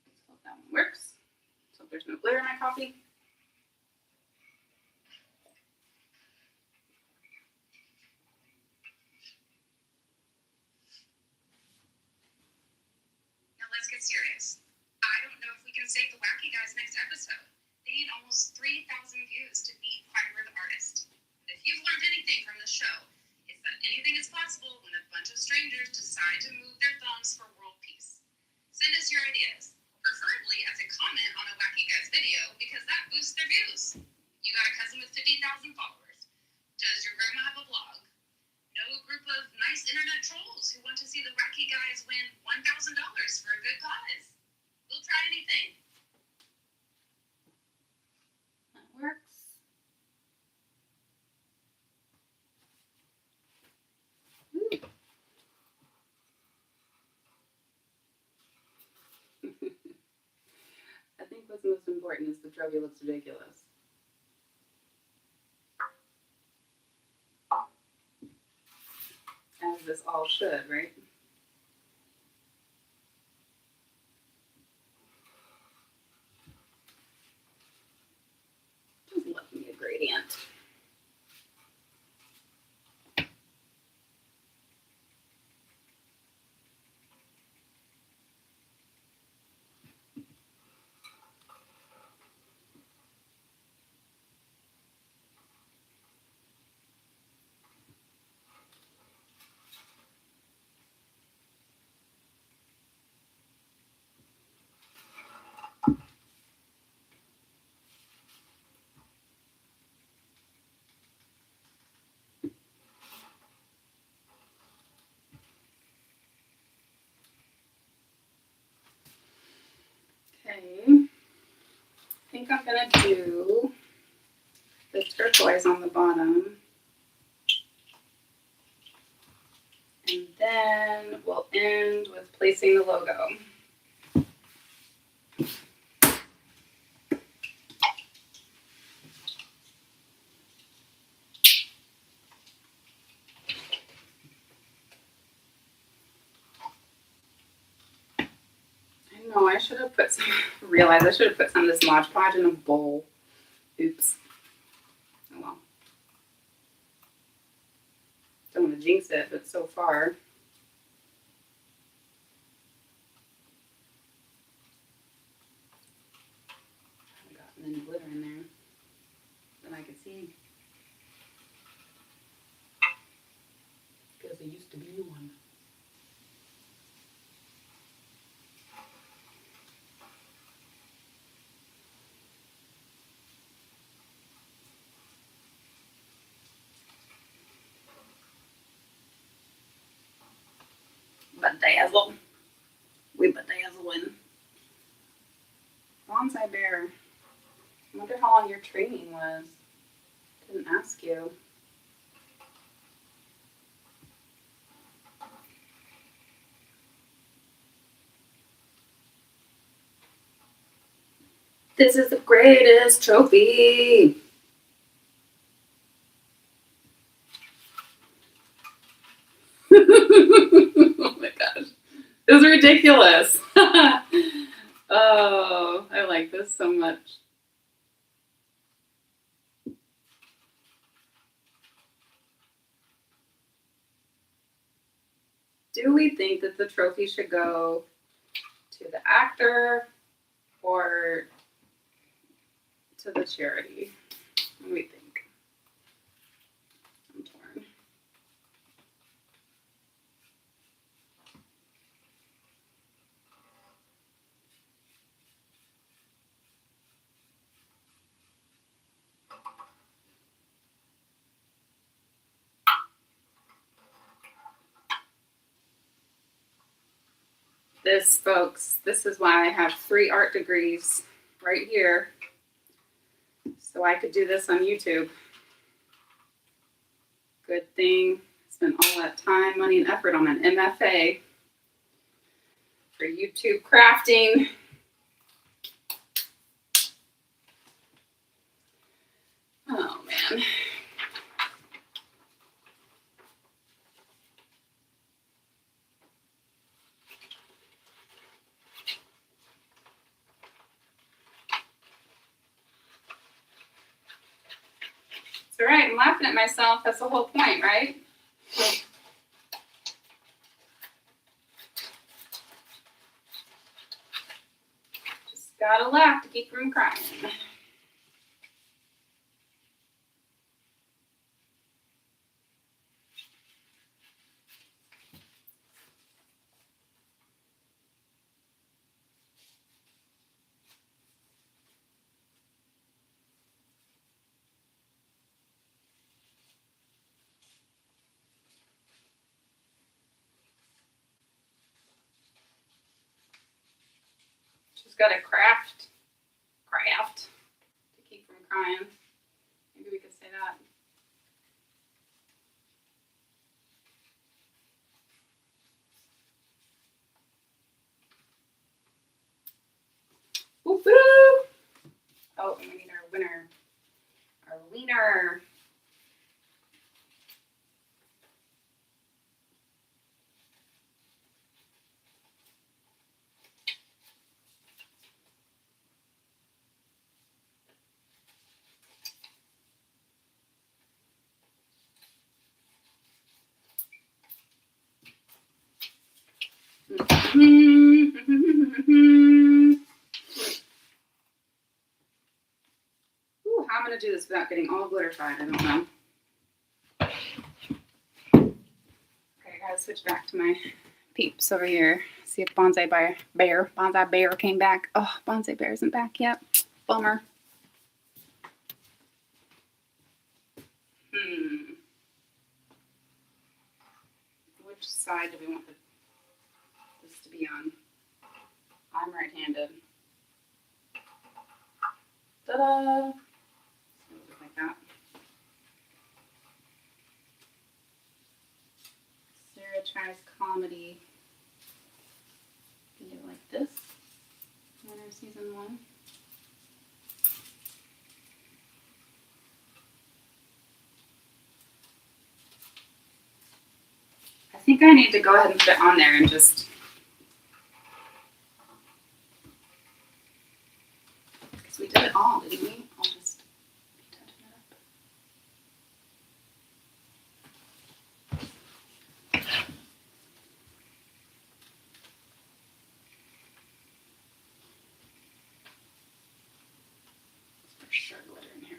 Let's hope that one works. So there's no glare in my coffee. Now let's get serious. I don't know if we can save the Whacky Guys next episode. They need almost 3,000 views to beat Fiber the Artist. But if you've learned anything from the show, it's that anything is possible when a bunch of strangers decide to move their thumbs for world peace. Send us your ideas, preferably as a comment on a Whacky Guys video, because that boosts their views. You got a cousin with 50,000 followers. Does your grandma have a blog? Know a group of nice internet trolls who want to see the Whacky Guys win $1,000 for a good cause? We'll try anything. That works. I think what's most important is the trophy looks ridiculous. As this all should, right? Just love me a gradient. Okay, I think I'm gonna do the turquoise on the bottom. And then we'll end with placing the logo. No, I should have put some, realized I should have put some of this Mod Podge in a bowl. Oops. Oh well. Don't want to jinx it, but so far. I haven't gotten any glitter in there that I could see. Because there used to be one. Bedazzle. We bedazzling. Bonsai Bear. I wonder how long your training was. Didn't ask you. This is the greatest trophy. Oh my gosh. This is ridiculous. Oh, I like this so much. Do we think that the trophy should go to the actor or to the charity? What do we think? This, folks, this is why I have 3 art degrees right here. So I could do this on YouTube. Good thing I spent all that time, money, and effort on an MFA for YouTube crafting. Oh, man. It's all right. I'm laughing at myself. That's the whole point, right? Just gotta laugh to keep from crying. Just gotta craft to keep from crying. Maybe we could say that. Woo-hoo! Oh, and we need our winner. Our wiener. Ooh, how I'm gonna do this without getting all glitterified, I don't know. Okay, I gotta switch back to my peeps over here. See if Bonsai Bear came back. Oh, Bonsai Bear isn't back yet. Bummer. Which side do we want this to be on? I'm right-handed. Ta-da! Just like that. Sarah tries comedy. Can you do like this? Winner season 1. I think I need to go ahead and put it on there and just. Because we did it all, didn't we? I'll just be touching it up. There's for sure glitter in here.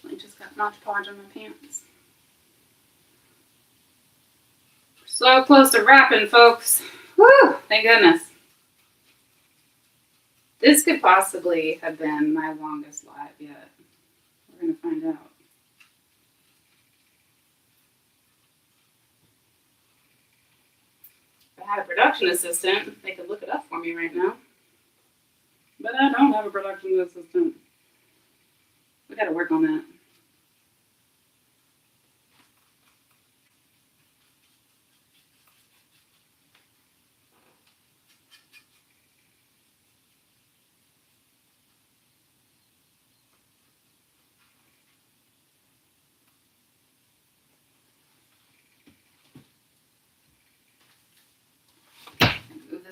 I just got Mod Podge on my pants. We're so close to wrapping, folks. Woo! Thank goodness. This could possibly have been my longest live yet. We're going to find out. If I had a production assistant, they could look it up for me right now. But I don't have a production assistant. We got to work on that.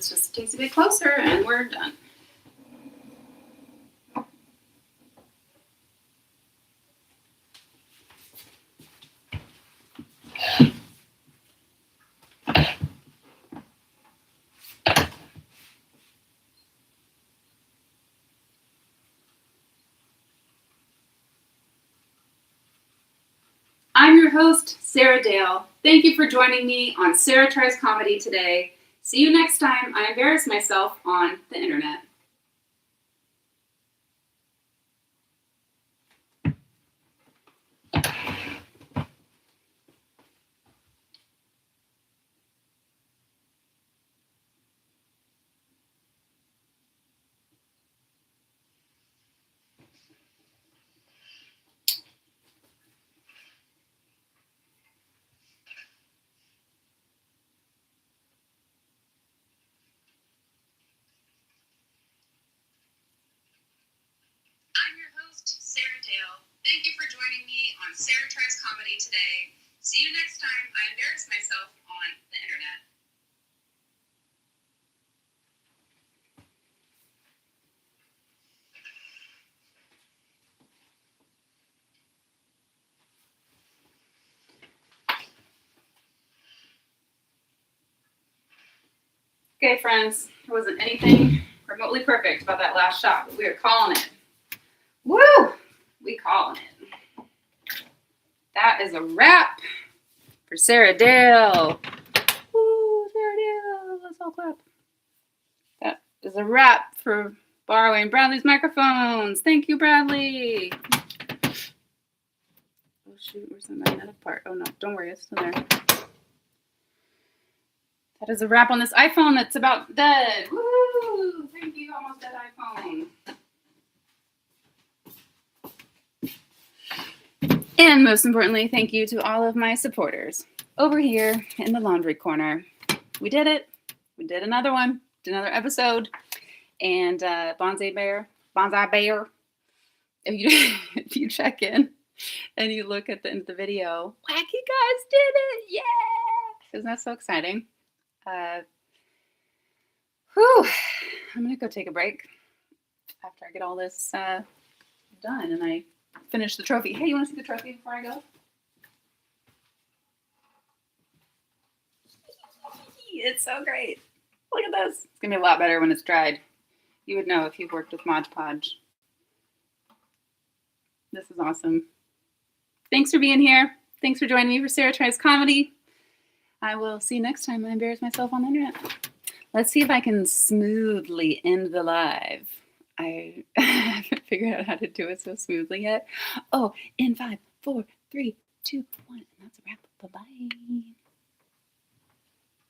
this just takes a bit closer and we're done. I'm your host, Sarah Dale. Thank you for joining me on Sarah Tries Comedy today. See you next time I embarrass myself on the internet. I'm your host, Sarah Dale. Thank you for joining me on Sarah Tries Comedy today. See you next time I embarrass myself on the internet. Okay, friends, there wasn't anything remotely perfect about that last shot, but we are calling it. Woo! We calling it. That is a wrap for Sarah Dale. Woo, Sarah Dale. Let's all clap. That is a wrap for borrowing Bradley's microphones. Thank you, Bradley. Oh, shoot, where's the magnetic part? Oh, no, don't worry, it's still there. That is a wrap on this iPhone that's about dead. Woo! Thank you, almost dead iPhone. And most importantly, thank you to all of my supporters over here in the laundry corner. We did it. We did another one. Did another episode. And Bonsai Bear, if you check in and you look at the end of the video, Whacky Guys did it! Yeah! Isn't that so exciting? I'm gonna go take a break after I get all this done and I finish the trophy. Hey, you want to see the trophy before I go? It's so great. Look at this. It's gonna be a lot better when it's dried. You would know if you've worked with Mod Podge. This is awesome. Thanks for being here. Thanks for joining me for Sarah Tries Comedy. I will see you next time I embarrass myself on the internet. Let's see if I can smoothly end the live. I haven't figured out how to do it so smoothly yet. Oh, in 5, 4, 3, 2, 1. And that's a wrap. Bye-bye.